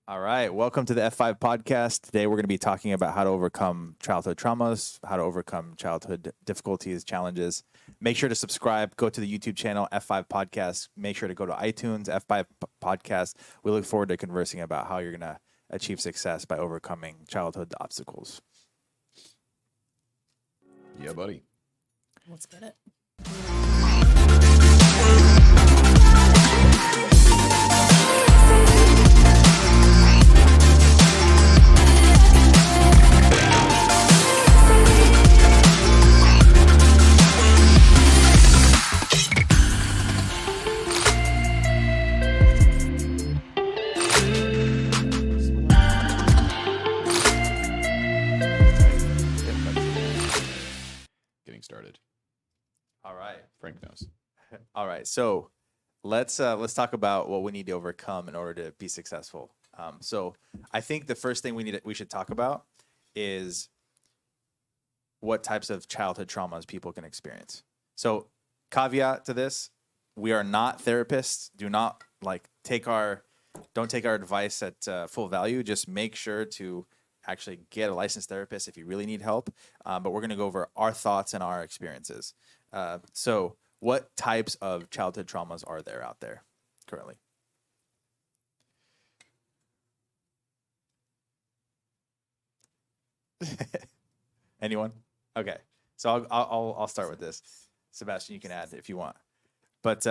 All right, welcome to the F5 podcast. Today we're going to be talking about how to overcome childhood traumas, how to overcome childhood difficulties, challenges. Make sure to subscribe, go to the YouTube channel F5 Podcast. Make sure to go to iTunes F5 Podcast. We look forward to conversing about how you're going to achieve success by overcoming childhood obstacles. Yeah, buddy. Let's get it. Getting started. All right. Frank knows. All right. So let's talk about what we need to overcome in order to be successful. So I think the first thing we should talk about is what types of childhood traumas people can experience. So caveat to this, we are not therapists. Do not don't take our advice at full value. Just make sure to actually get a licensed therapist if you really need help. But we're going to go over our thoughts and our experiences. So what types of childhood traumas are there out there currently? Anyone? Okay. So I'll start with this. Sebastian, you can add if you want. But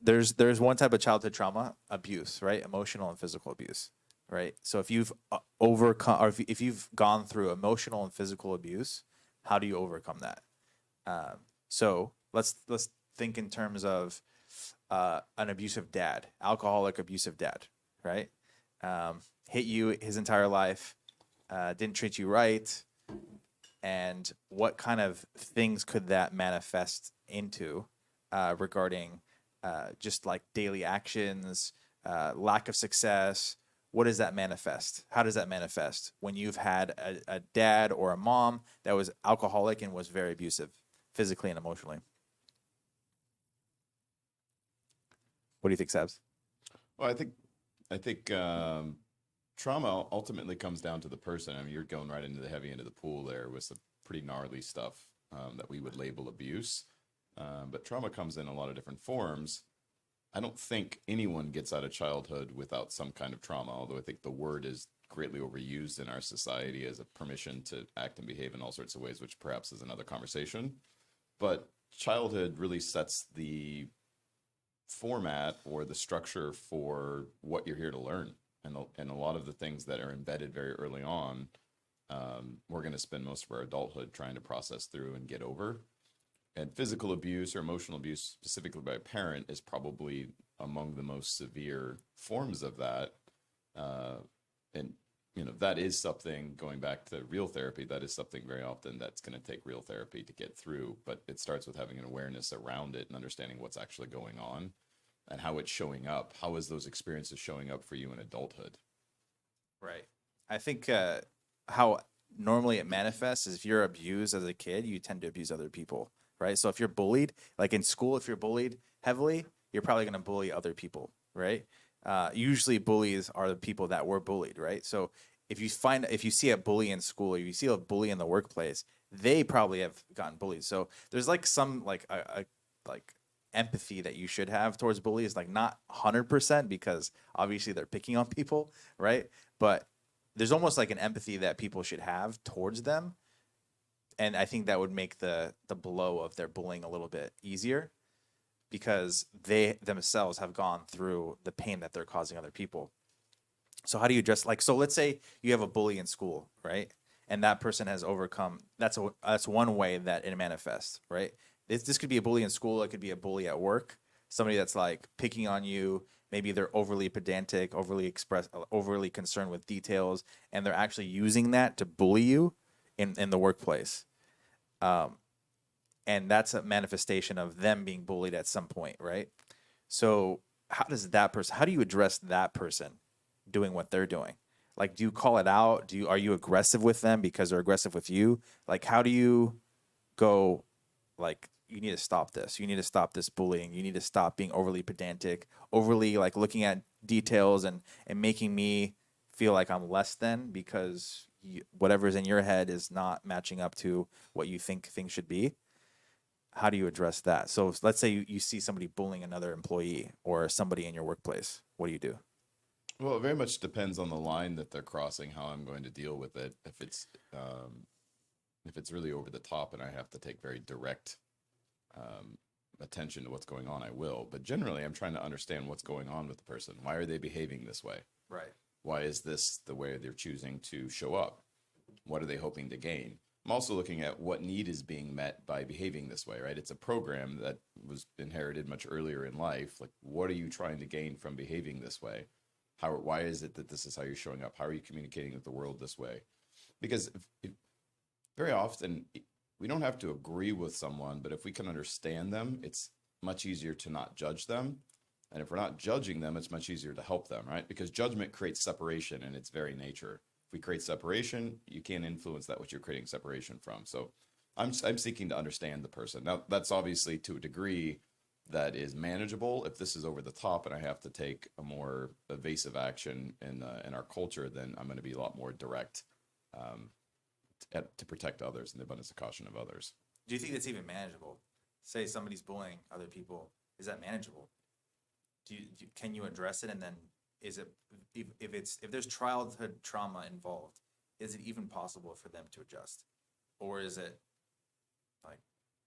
there's one type of childhood trauma, abuse, right? Emotional and physical abuse, right? So if you've overcome, or if you've gone through emotional and physical abuse, how do you overcome that? So let's think in terms of an abusive dad, alcoholic abusive dad, right? Hit you his entire life, didn't treat you right, and what kind of things could that manifest into regarding just like daily actions, lack of success? What does that manifest? How does that manifest when you've had a dad or a mom that was alcoholic and was very abusive physically and emotionally? What do you think, Sabs? Well, I think trauma ultimately comes down to the person. I mean, you're going right into the heavy end of the pool there with some pretty gnarly stuff that we would label abuse. But trauma comes in a lot of different forms. I don't think anyone gets out of childhood without some kind of trauma, although I think the word is greatly overused in our society as a permission to act and behave in all sorts of ways, which perhaps is another conversation. But childhood really sets the format or the structure for what you're here to learn. And a lot of the things that are embedded very early on, we're going to spend most of our adulthood trying to process through and get over. And physical abuse or emotional abuse, specifically by a parent, is probably among the most severe forms of that. And that is something, going back to real therapy, that is something very often that's going to take real therapy to get through. But it starts with having an awareness around it and understanding what's actually going on and how it's showing up. How is those experiences showing up for you in adulthood? Right. I think how normally it manifests is if you're abused as a kid, you tend to abuse other people, right? So if you're bullied, like in school, if you're bullied heavily, you're probably going to bully other people, right? Usually bullies are the people that were bullied, right? So if you see a bully in school or you see a bully in the workplace, they probably have gotten bullied. So there's like some like a like empathy that you should have towards bullies, like not 100% because obviously they're picking on people, right? But there's almost like an empathy that people should have towards them, and I think that would make the blow of their bullying a little bit easier because they themselves have gone through the pain that they're causing other people. So how do you address, like, so let's say you have a bully in school, right? And that person has overcome, that's one way that it manifests, right? This could be a bully in school, it could be a bully at work, somebody that's like picking on you, maybe they're overly pedantic, overly concerned with details, and they're actually using that to bully you in the workplace. And that's a manifestation of them being bullied at some point, right? So how do you address that person doing what they're doing? Like, do you call it out? Are you aggressive with them because they're aggressive with you? Like, how do you go, like, you need to stop this. You need to stop this bullying. You need to stop being overly pedantic, overly like looking at details and making me feel like I'm less than because whatever's in your head is not matching up to what you think things should be. How do you address that? So let's say you see somebody bullying another employee or somebody in your workplace. What do you do? Well, it very much depends on the line that they're crossing, how I'm going to deal with it. If it's really over the top and I have to take very direct attention to what's going on, I will. But generally, I'm trying to understand what's going on with the person. Why are they behaving this way? Right. Why is this the way they're choosing to show up? What are they hoping to gain? I'm also looking at what need is being met by behaving this way, right? It's a program that was inherited much earlier in life. Like, what are you trying to gain from behaving this way? Why is it that this is how you're showing up? How are you communicating with the world this way? Because very often we don't have to agree with someone, but if we can understand them, it's much easier to not judge them. And if we're not judging them, it's much easier to help them, right? Because judgment creates separation in its very nature. If we create separation, you can't influence that which you're creating separation from. So I'm seeking to understand the person. Now, that's obviously to a degree that is manageable. If this is over the top and I have to take a more evasive action in our culture, then I'm going to be a lot more direct to protect others and the abundance of caution of others. Do you think that's even manageable? Say somebody's bullying other people. Is that manageable? Can you address it? And then is it if there's childhood trauma involved, is it even possible for them to adjust, or is it like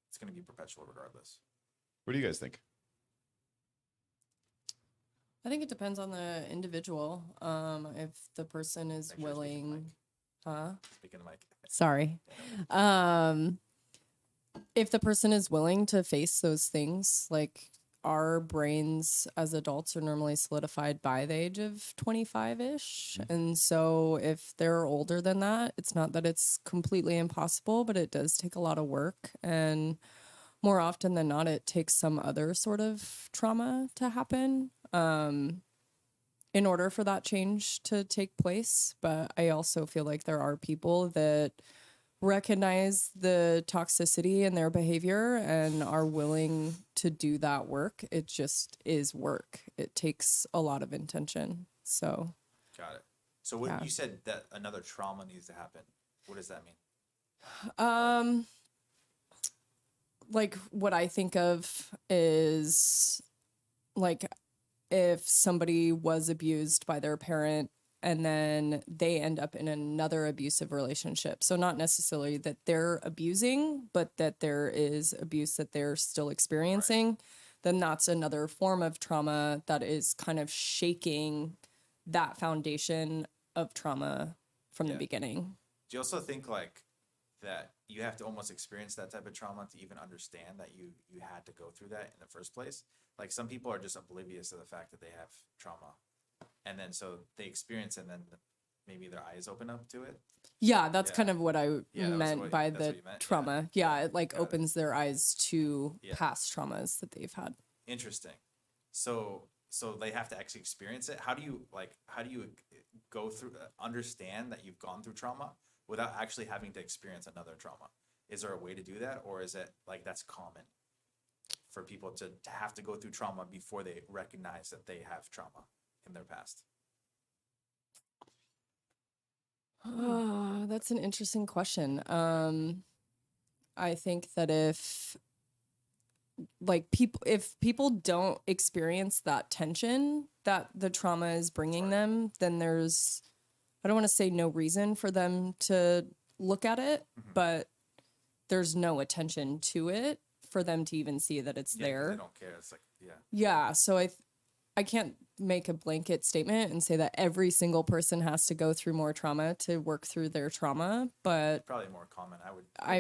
it's going to be perpetual regardless? What do you guys think? I think it depends on the individual. If the person is Make sure you're speaking to the willing, huh? Speaking of Mike, Sorry. If the person is willing to face those things, like our brains as adults are normally solidified by the age of 25-ish. And so if they're older than that, it's not that it's completely impossible, but it does take a lot of work. And more often than not, it takes some other sort of trauma to happen in order for that change to take place. But I also feel like there are people that recognize the toxicity in their behavior and are willing to do that work. It just is work. It takes a lot of intention. So got it. So what Yeah. you said that another trauma needs to happen. What does that mean? Like what I think of is like if somebody was abused by their parent and then they end up in another abusive relationship. So not necessarily that they're abusing, but that there is abuse that they're still experiencing. Then that's another form of trauma that is kind of shaking that foundation of trauma from the Yeah. beginning. Do you also think like that you have to almost experience that type of trauma to even understand that you had to go through that in the first place? Like some people are just oblivious to the fact that they have trauma, and then so they experience it and then maybe their eyes open up to it. Yeah, that's Yeah. kind of what I Yeah, that was meant what- by that's what the you meant, yeah. trauma. Yeah, it like Got it. opens their eyes to Yeah. past traumas that they've had. Interesting. So they have to actually experience it. How do you go through understand that you've gone through trauma without actually having to experience another trauma? Is there a way to do that, or is it like that's common for people to have to go through trauma before they recognize that they have trauma in their past? That's an interesting question. I think that if people don't experience that tension that the trauma is bringing them, then there's, I don't want to say no reason for them to look at it, but there's no attention to it for them to even see that it's Yeah, 'cause there. they don't care. It's like Yeah, so I can't make a blanket statement and say that every single person has to go through more trauma to work through their trauma, but probably more common. I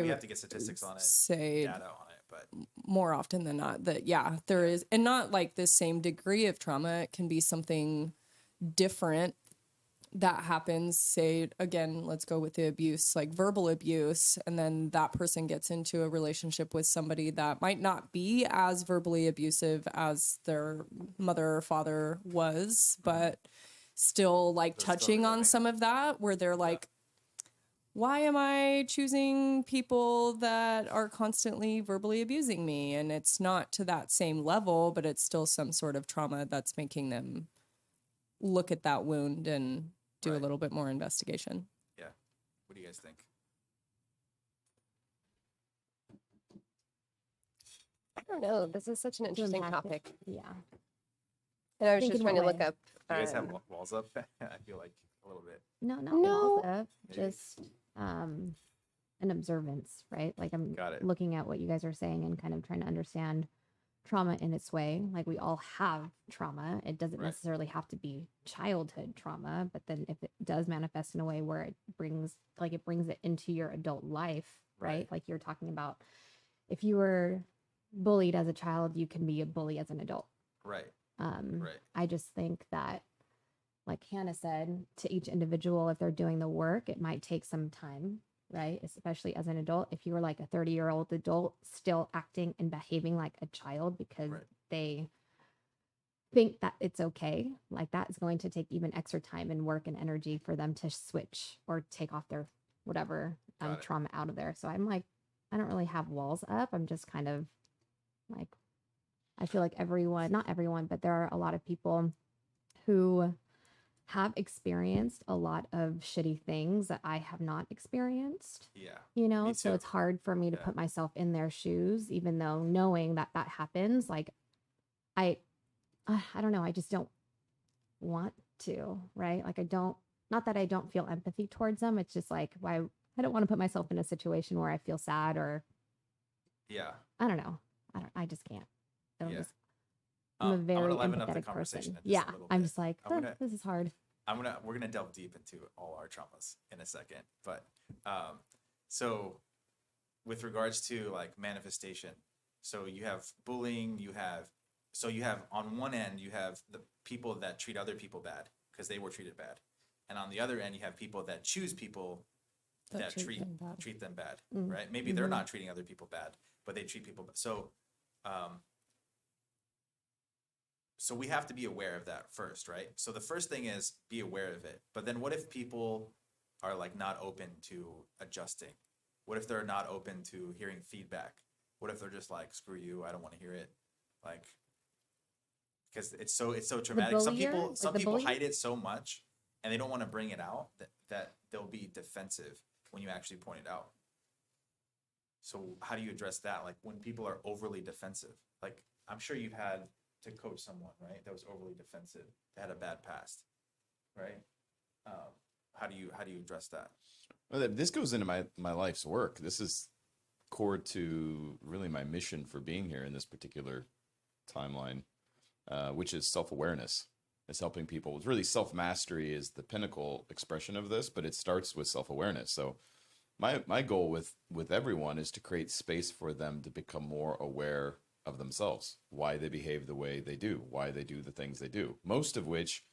We have would to get statistics on it, say data on it, but more often than not that there is, and not like the same degree of trauma. It can be something different that happens. Say again, let's go with the abuse, like verbal abuse, and then that person gets into a relationship with somebody that might not be as verbally abusive as their mother or father was, but still like They're still touching on reliving. some of that, where they're like, why am I choosing people that are constantly verbally abusing me? And it's not to that same level, but it's still some sort of trauma that's making them look at that wound and do a Right. little bit more investigation. Yeah. What do you guys think? I don't know. This is such an interesting unpack it. topic. Yeah. And I was Think just in trying to what look way? up. Do you guys have um, walls up? I feel like a little bit. No, not No. walls up. Maybe. Just an observance, right? Like I'm Got it. looking at what you guys are saying and kind of trying to understand trauma in its way. Like we all have trauma. It doesn't Right. necessarily have to be childhood trauma, but then if it does manifest in a way where it brings it into your adult life, right? Right. Like you're talking about if you were bullied as a child, you can be a bully as an adult. Right. Um, Right. I just think that, like Hannah said, to each individual, if they're doing the work, it might take some time, right? Especially as an adult. If you were like a 30-year-old adult still acting and behaving like a child because Right. they think that it's okay, like that is going to take even extra time and work and energy for them to switch or take off their whatever Got it. trauma out of there. So I'm like, I don't really have walls up. I'm just kind of like, I feel like everyone, not everyone, but there are a lot of people who have experienced a lot of shitty things that I have not experienced, Yeah. you know? Me So too. it's hard for me to Yeah. put myself in their shoes, even though knowing that that happens, like I don't know, I just don't want to, right? Like I don't, not that I don't feel empathy towards them. It's just like, why, I don't want to put myself in a situation where I feel sad or Yeah. I don't know. I just can't. It'll Yeah. just, I'm a I'm very gonna liven up the empathetic conversation person. just a Yeah. little I'm bit. just like, I'm gonna- this is hard. We're gonna delve deep into all our traumas in a second, but so with regards to like manifestation, so you have bullying, you have on one end you have the people that treat other people bad because they were treated bad, and on the other end you have people that choose people that treat them bad, Mm. right? Maybe they're Mhm. not treating other people bad, but they treat people bad. So we have to be aware of that first, right? So the first thing is be aware of it. But then what if people are like not open to adjusting? What if they're not open to hearing feedback? What if they're just like, screw you, I don't want to hear it? Like, because it's so traumatic. Some bullier? people Like some the people bully? hide it so much and they don't want to bring it out that they'll be defensive when you actually point it out. So how do you address that? Like when people are overly defensive, like I'm sure you've had to coach someone, right? That was overly defensive, that had a bad past, right? How do you address that? Well, this goes into my life's work. This is core to really my mission for being here in this particular timeline, which is self-awareness. It's helping people. It's really self-mastery is the pinnacle expression of this, but it starts with self-awareness. So my goal with everyone is to create space for them to become more aware of themselves, why they behave the way they do, why they do the things they do, most of which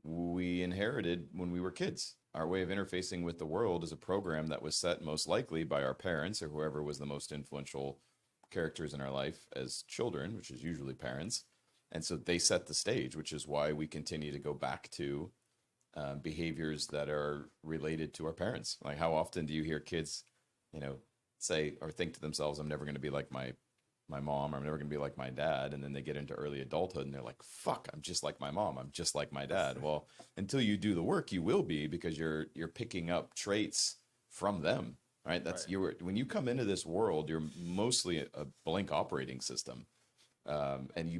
we inherited when we were kids. Our way of interfacing with the world is a program that was set most likely by our parents or whoever was the most influential characters in our life as children, which is usually parents. And so they set the stage, which is why we continue to go back to behaviors that are related to our parents. Like how often do you hear kids, say or think to themselves, I'm never going to be like my mom, or I'm never going to be like my dad. And then they get into early adulthood and they're like, fuck, I'm just like my mom. I'm just like my dad. Well, until you do the work, you will be, because you're picking up traits from them, right? That's Right. when you come into this world, you're mostly a blank operating system. And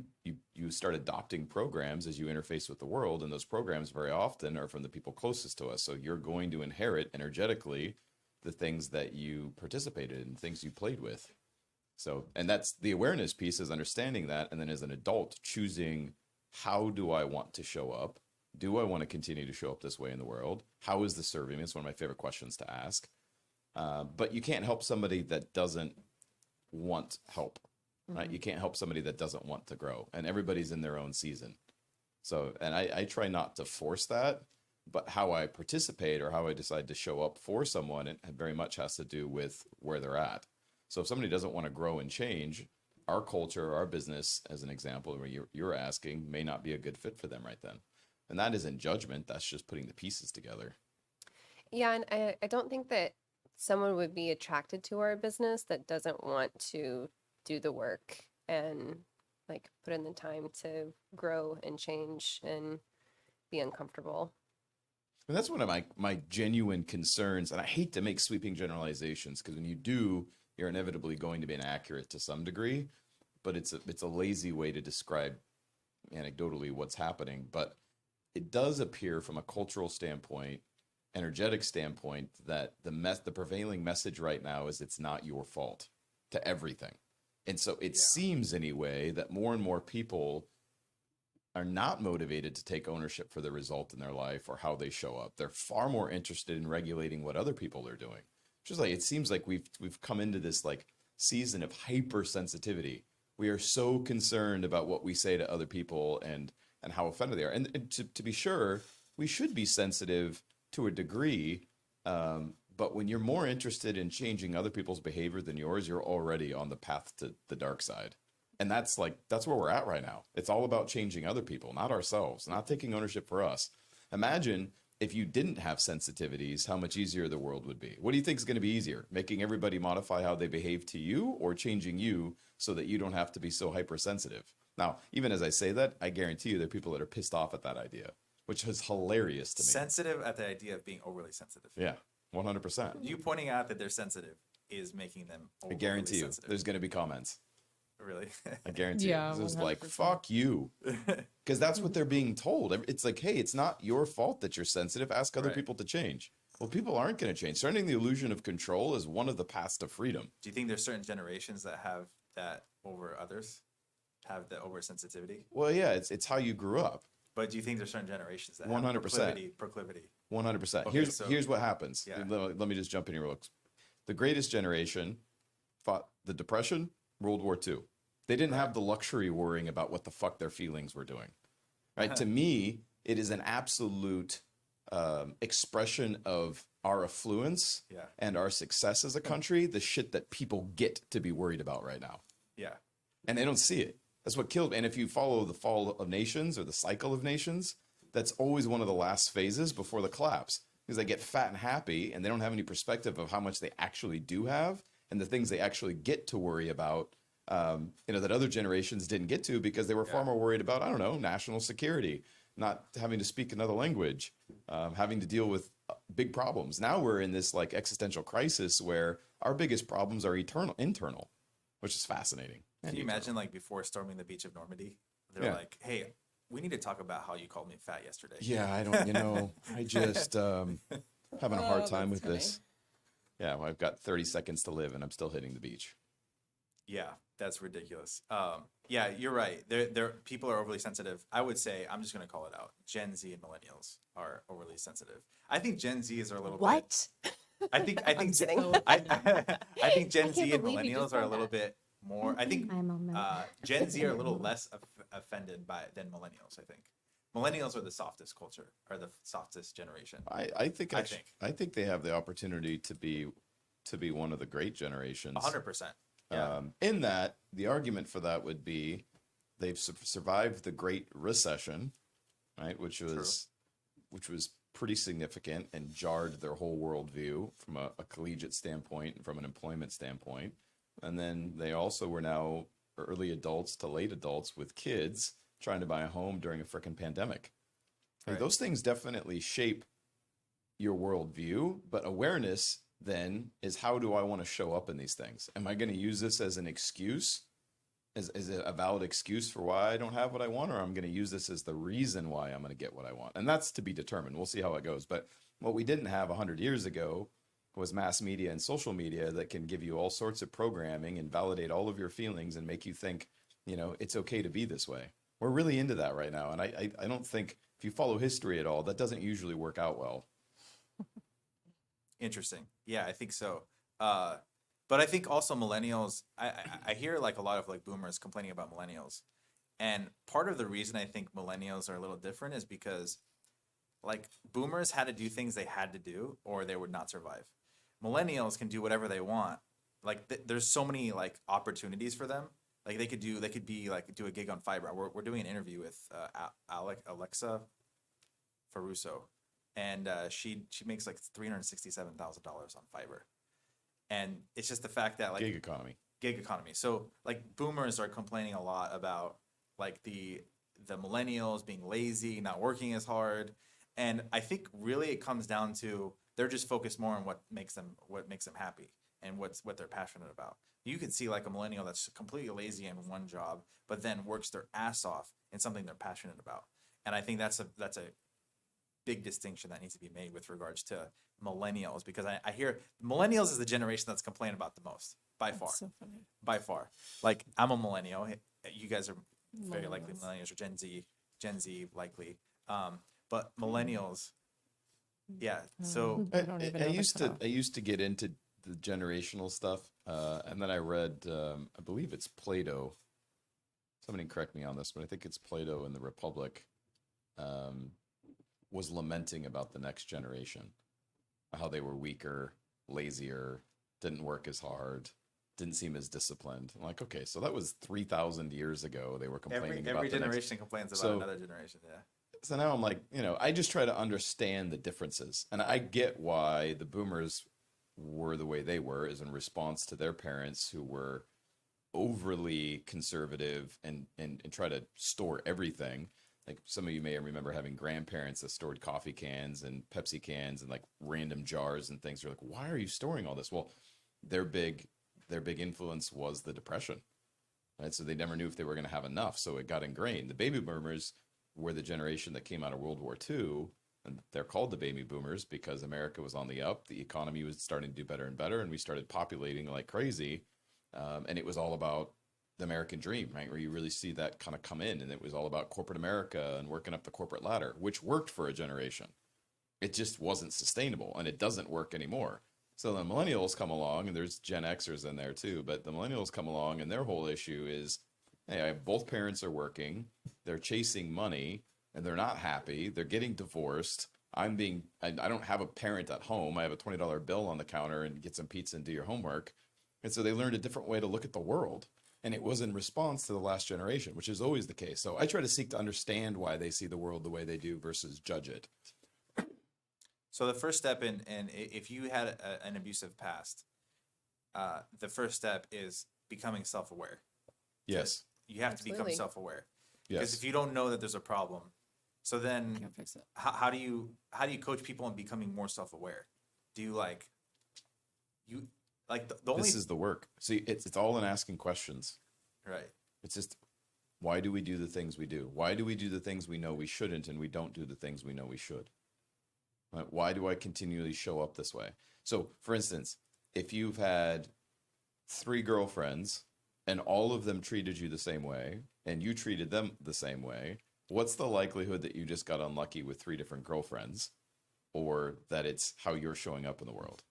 you start adopting programs as you interface with the world. And those programs very often are from the people closest to us. So you're going to inherit energetically the things that you participated in, things you played with. So, and that's the awareness piece, is understanding that. And then as an adult, choosing, how do I want to show up? Do I want to continue to show up this way in the world? How is this serving me? It's one of my favorite questions to ask. But you can't help somebody that doesn't want help, right? You can't help somebody that doesn't want to grow, and everybody's in their own season. So, and I try not to force that, but how I participate or how I decide to show up for someone, it very much has to do with where they're at. So if somebody doesn't want to grow and change, our culture, our business, as an example, where you're asking, may not be a good fit for them right then. And that isn't judgment. That's just putting the pieces together. Yeah, and I don't think that someone would be attracted to our business that doesn't want to do the work and like put in the time to grow and change and be uncomfortable. And that's one of my genuine concerns. And I hate to make sweeping generalizations because when you do, you're inevitably going to be inaccurate to some degree. But it's a lazy way to describe anecdotally what's happening. But it does appear from a cultural standpoint, energetic standpoint, that the prevailing message right now is it's not your fault to everything. And so it seems anyway that more and more people are not motivated to take ownership for the result in their life or how they show up. They're far more interested in regulating what other people are doing. Just like it seems like we've come into this like season of hypersensitivity. We are so concerned about what we say to other people and how offended they are. And to be sure, we should be sensitive to a degree. But when you're more interested in changing other people's behavior than yours, you're already on the path to the dark side. And that's where we're at right now. It's all about changing other people, not ourselves, not taking ownership for us. Imagine if you didn't have sensitivities, how much easier the world would be. What do you think is going to be easier? Making everybody modify how they behave to you, or changing you so that you don't have to be so hypersensitive? Now, even as I say that, I guarantee you there are people that are pissed off at that idea, which is hilarious to me. Sensitive at the idea of being overly sensitive. Yeah, 100%. You pointing out that they're sensitive is making them I overly guarantee you sensitive. there's going to be comments. Really? I guarantee Yeah, you. It's just like, 100%. fuck you. Because that's what they're being told. It's like, hey, it's not your fault that you're sensitive. Ask other Right. people to change. Well, people aren't going to change. Surrendering the illusion of control is one of the paths to freedom. Do you think there's certain generations that have that over others? Have the oversensitivity? Well, yeah, it's how you grew up. But do you think there's certain generations that 100%. have proclivity? 100%. Okay, Here's what happens. Yeah. Let me just jump in here real quick. The greatest generation fought the Depression, World War II. They didn't have the luxury worrying about what the fuck their feelings were doing. Right? To me, it is an absolute expression of our affluence Yeah. and our success as a country, the shit that people get to be worried about right now. Yeah. And they don't see it. That's what killed. And if you follow the fall of nations or the cycle of nations, that's always one of the last phases before the collapse, because they get fat and happy and they don't have any perspective of how much they actually do have and the things they actually get to worry about. That other generations didn't get to because they were far more worried about, I don't know, national security, not having to speak another language, having to deal with big problems. Now we're in this like existential crisis where our biggest problems are internal, which is fascinating. Can And you eternal. imagine like before storming the beach of Normandy? They're Yeah. like, hey, we need to talk about how you called me fat yesterday. Yeah, I don't, I just having a hard Oh, time that's with this. Yeah, well, I've got 30 seconds to live and I'm still hitting the beach. Yeah, that's ridiculous. Yeah, you're right. There people are overly sensitive. I would say I'm just gonna call it out. Gen Z and millennials are overly sensitive. I think Gen Zs are a little bit. What? I think I'm kidding. I think Gen I Z can't and believe you millennials just are a said little that. bit more. I think I'm a mil- Gen Z are a little less offended by than millennials. I think millennials are the softest culture, are the softest generation. I think I actually, I think they have the opportunity to be one of the great generations. 100%. Yeah. In that, the argument for that would be they've survived the Great Recession, right? Which was pretty significant and jarred their whole worldview from a collegiate standpoint and from an employment standpoint. And then they also were now early adults to late adults with kids trying to buy a home during a frickin' pandemic. Like, Right. those things definitely shape your worldview, but awareness then is how do I want to show up in these things? Am I going to use this as an excuse? Is it a valid excuse for why I don't have what I want, or I'm going to use this as the reason why I'm going to get what I want? And that's to be determined. We'll see how it goes. But what we didn't have 100 years ago was mass media and social media that can give you all sorts of programming and validate all of your feelings and make you think, it's okay to be this way. We're really into that right now. And I don't think, if you follow history at all, that doesn't usually work out well. Interesting. Yeah, I think so. But I think also millennials. I hear like a lot of like boomers complaining about millennials, and part of the reason I think millennials are a little different is because like boomers had to do things they had to do or they would not survive. Millennials can do whatever they want. Like there's so many like opportunities for them. Like they could do a gig on Fiverr. We're doing an interview with Alexa Faruso, and she makes like $367,000 on Fiverr, and it's just the fact that like Gig economy. gig economy. So like boomers are complaining a lot about like the millennials being lazy, not working as hard. And I think really it comes down to they're just focused more on what makes them happy and what they're passionate about. You can see like a millennial that's completely lazy in one job, but then works their ass off in something they're passionate about. And I think that's a big distinction that needs to be made with regards to millennials, because I hear millennials is the generation that's complaining about the most by far. That's so funny. By far. Like I'm a millennial. You guys are very likely Millennials. millennials or Gen Z likely. But millennials, yeah. So I don't even know I the used to cutoff. I used to get into the generational stuff, and then I read I believe it's Plato. Somebody correct me on this, but I think it's Plato in the Republic. Was lamenting about the next generation, how they were weaker, lazier, didn't work as hard, didn't seem as disciplined. I'm like, okay, so that was 3,000 years ago. They were complaining about every the next. generation complains about So- another generation. Yeah. So now I'm like, I just try to understand the differences. And I get why the boomers were the way they were, is in response to their parents who were overly conservative and try to store everything. Like some of you may remember having grandparents that stored coffee cans and Pepsi cans and like random jars and things. You're like, why are you storing all this? Well, their big influence was the Depression, right? So they never knew if they were going to have enough. So it got ingrained. The baby boomers were the generation that came out of World War II, and they're called the baby boomers because America was on the up. The economy was starting to do better and better, and we started populating like crazy. And it was all about the American dream, right? Where you really see that kind of come in, and it was all about corporate America and working up the corporate ladder, which worked for a generation. It just wasn't sustainable, and it doesn't work anymore. So the millennials come along, and there's Gen Xers in there too, but the millennials come along, and their whole issue is, hey, both parents are working, they're chasing money, and they're not happy. They're getting divorced. I don't have a parent at home. I have a $20 bill on the counter and get some pizza and do your homework. And so they learned a different way to look at the world. And it was in response to the last generation, which is always the case. So I try to seek to understand why they see the world the way they do versus judge it. So the first step if you had an abusive past, the first step is becoming self-aware. Yes. You have to become Absolutely. self-aware. Because Yes. if you don't know that there's a problem, so then Can't fix it. how do you coach people in becoming more self-aware? Do you the only This is the work. See, it's all in asking questions. right. It's just, why do we do the things we do? Why do we do the things we know we shouldn't, and we don't do the things we know we should? Right? Why do I continually show up this way? So, for instance, if you've had 3 girlfriends and all of them treated you the same way, and you treated them the same way, what's the likelihood that you just got unlucky with 3 different girlfriends, or that it's how you're showing up in the world?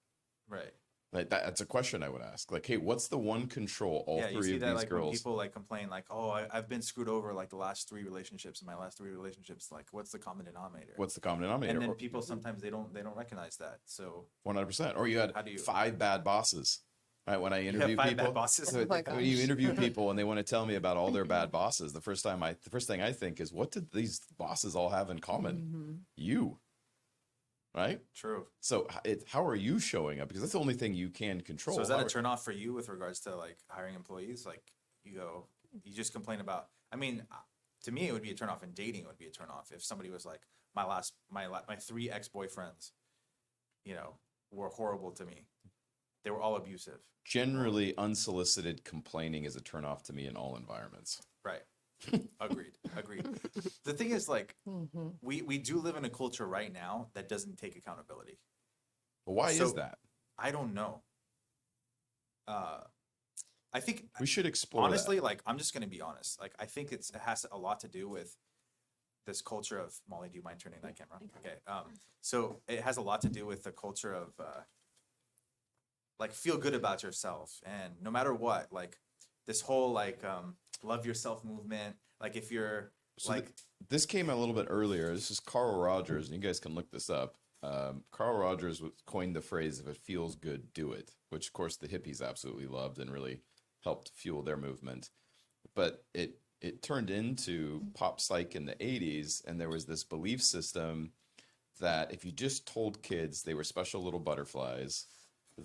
Right. Like that's a question I would ask. Like, hey, what's the one control all Yeah, you 3 see of that these like when girls? people like complain like, oh, I've been screwed over like the last 3 relationships. In my last 3 relationships, like what's the common denominator? What's the common denominator? and then Or- people sometimes they don't recognize that. So 100%. Or you had How do you- 5 bad bosses. Right? When I you have interview 5 people, bad bosses. so Oh my when you gosh. interview people and they want to tell me about all their bad bosses, the first thing I think is, what did these bosses all have in common? Mm-hmm. You. Right? True. So how are you showing up? Because that's the only thing you can control. So is that How a turnoff for you with regards to like hiring employees? Like you just complain about. I mean, to me, it would be a turnoff. In dating, it would be a turnoff if somebody was like, my 3 ex-boyfriends, were horrible to me. They were all abusive. Generally, unsolicited complaining is a turnoff to me in all environments. Right. Agreed. The thing is, like, Mm-hmm. we do live in a culture right now that doesn't take accountability. But why So- is that? I don't know. I think We should explore that. honestly, like, I'm just gonna be honest. Like, I think it has a lot to do with this culture of Molly. Do you mind turning that camera? Okay. So it has a lot to do with the culture of like feel good about yourself, and no matter what, like this whole like love yourself movement. Like if you're So like this came a little bit earlier. This is Carl Rogers, and you guys can look this up. Carl Rogers coined the phrase, "If it feels good, do it," which, of course, the hippies absolutely loved and really helped fuel their movement. But it turned into pop psych in the 80s, and there was this belief system that if you just told kids they were special little butterflies,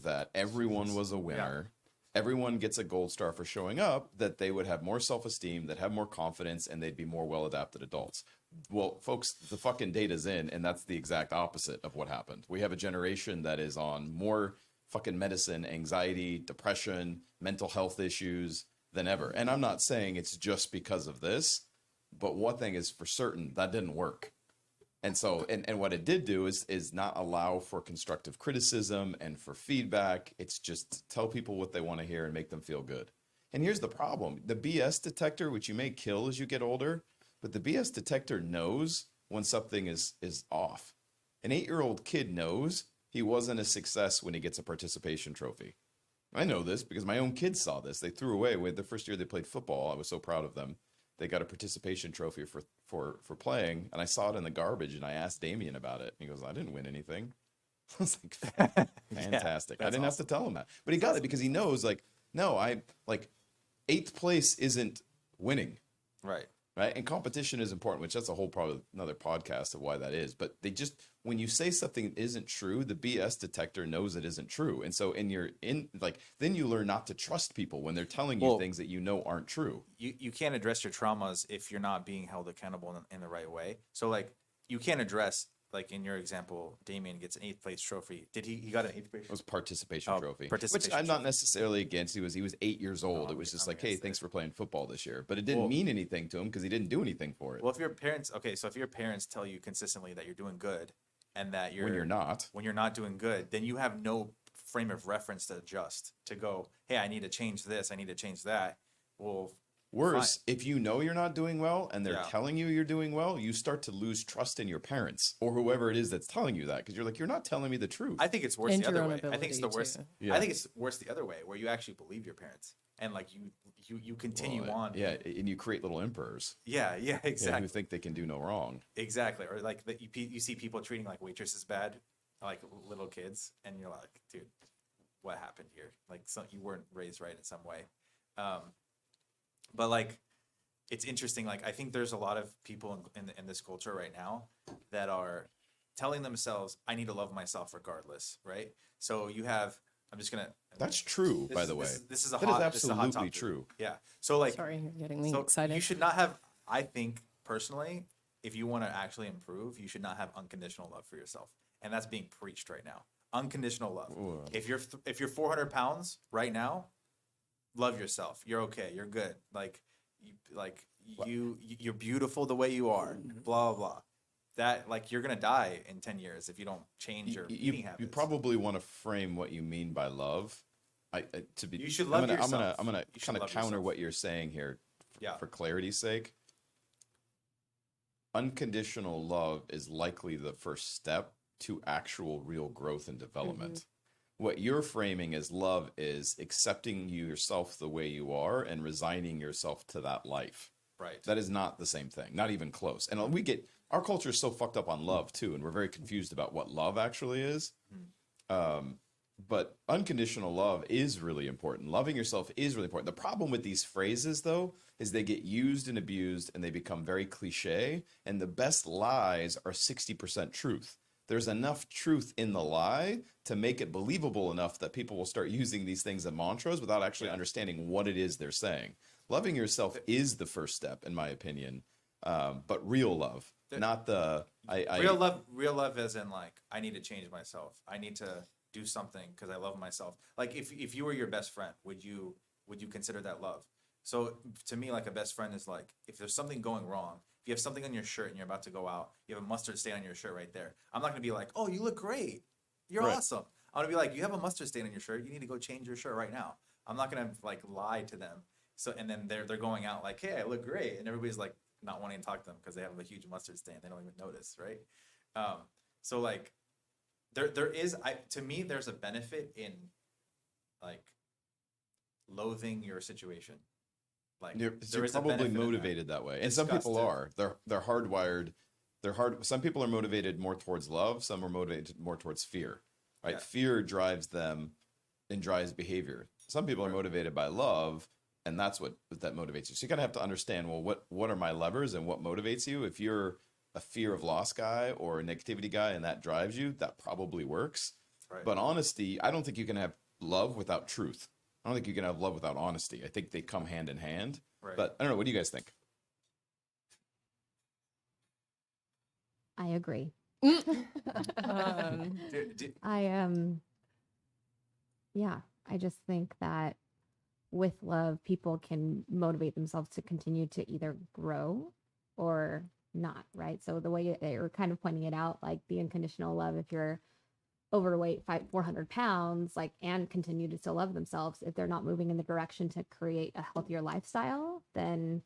that everyone was a winner, everyone gets a gold star for showing up, that they would have more self-esteem, that have more confidence, and they'd be more well-adapted adults. Well, folks, the fucking data's in, and that's the exact opposite of what happened. We have a generation that is on more fucking medicine, anxiety, depression, mental health issues than ever. And I'm not saying it's just because of this, but one thing is for certain, that didn't work. And so, and what it did do is not allow for constructive criticism and for feedback. It's just tell people what they want to hear and make them feel good. And here's the problem. The BS detector, which you may kill as you get older, but the BS detector knows when something is off. An 8-year-old kid knows he wasn't a success when he gets a participation trophy. I know this because my own kids saw this. They threw away with the first year they played football. I was so proud of them. They got a participation trophy for playing, and I saw it in the garbage, and I asked Damien about it. He goes, I didn't win anything. I was like, fantastic. I didn't have to tell him that. But he got it because he knows, like, no, I like 8th place isn't winning. Right. Right. And competition is important, which that's a whole probably another podcast of why that is. But they just, when you say something isn't true, the BS detector knows it isn't true. And so then you learn not to trust people when they're telling you things that you know aren't true. You can't address your traumas if you're not being held accountable in the right way. So like you can't address, like in your example, Damien gets an 8th place trophy. Did he got an 8th place? It was participation trophy, participation which I'm not trophy. necessarily against. He was 8 years old. It was just I'm like, hey, against thanks it. for playing football this year. But it didn't Well- mean anything to him because he didn't do anything for it. Well, if your parents, so if your parents tell you consistently that you're doing good and that when you're not. when you're not doing good, then you have no frame of reference to adjust, to go, hey, I need to change this, I need to change that. Well, Worse, if you know you're not doing well and they're Yeah. telling you you're doing well, you start to lose trust in your parents or whoever it is that's telling you that because you're like, you're not telling me the truth. I think it's worse And the your other own way. I think it's the ability worst. to- Yeah. I think it's worse the other way, where you actually believe your parents and like you continue Well, on. Yeah, and you create little emperors Yeah, exactly. who think they can do no wrong. Exactly. Or like that you see people treating like waitresses bad, like little kids, and you're like, dude, what happened here? Like, you weren't raised right in some way. But like, it's interesting. Like, I think there's a lot of people in this culture right now that are telling themselves, I need to love myself regardless, right? So you have, I'm just gonna. That's true, this by is- the way. This is a That is hot. This is a hot absolutely topic. true. Yeah. So like, Sorry, you're getting me so excited. you should not have. I think personally, if you want to actually improve, you should not have unconditional love for yourself, and that's being preached right now. Unconditional love. Ooh. If you're 400 pounds right now, love yourself. You're okay. You're good. You're beautiful the way you are. Blah blah blah. That like you're gonna die in 10 years if you don't change your eating habits. You probably want to frame what you mean by love. To be, You should love I'm gonna yourself. You should kind of love counter yourself. what you're saying here, Yeah. for clarity's sake. Unconditional love is likely the first step to actual real growth and development. What you're framing as love is accepting yourself the way you are and resigning yourself to that life. Right. That is not the same thing, not even close. And our culture is so fucked up on love too, and we're very confused about what love actually is. But unconditional love is really important. Loving yourself is really important. The problem with these phrases, though, is they get used and abused and they become very cliche. And the best lies are 60% truth. There's enough truth in the lie to make it believable enough that people will start using these things as mantras without actually understanding what it is they're saying. Loving yourself is the first step, in my opinion. But real love, not the real love as in like I need to change myself. I need to do something because I love myself. Like if you were your best friend, would you consider that love? So to me, like a best friend is like if there's something going wrong, if you have something on your shirt and you're about to go out, you have a mustard stain on your shirt right there. I'm not gonna be like, oh, you look great, you're Right. awesome. I'm gonna be like, you have a mustard stain on your shirt, you need to go change your shirt right now. I'm not gonna like lie to them. So and then they're going out like, hey, I look great, and everybody's like not wanting to talk to them because they have a huge mustard stain. They don't even notice, right? So like there is to me there's a benefit in like loathing your situation. Like You're there is a probably benefit in that. motivated that way, and some people Disgusted. are. They're hardwired. Some people are motivated more towards love. Some are motivated more towards fear. Right? Yeah. Fear drives them and drives behavior. Some people are Right. motivated by love, and that's what that motivates you. So you gotta have to understand. Well, what are my levers and what motivates you? If you're a fear of loss guy or a negativity guy and that drives you, that probably works. Right. But honesty, I don't think you can have love without truth. I don't think you can have love without honesty. I think they come hand in hand. Right. But I don't know. What do you guys think? I agree. Um, I yeah, I just think that with love, people can motivate themselves to continue to either grow or not, right? So the way they were kind of pointing it out, like the unconditional love, if you're overweight, 400 pounds, like, and continue to still love themselves, if they're not moving in the direction to create a healthier lifestyle, then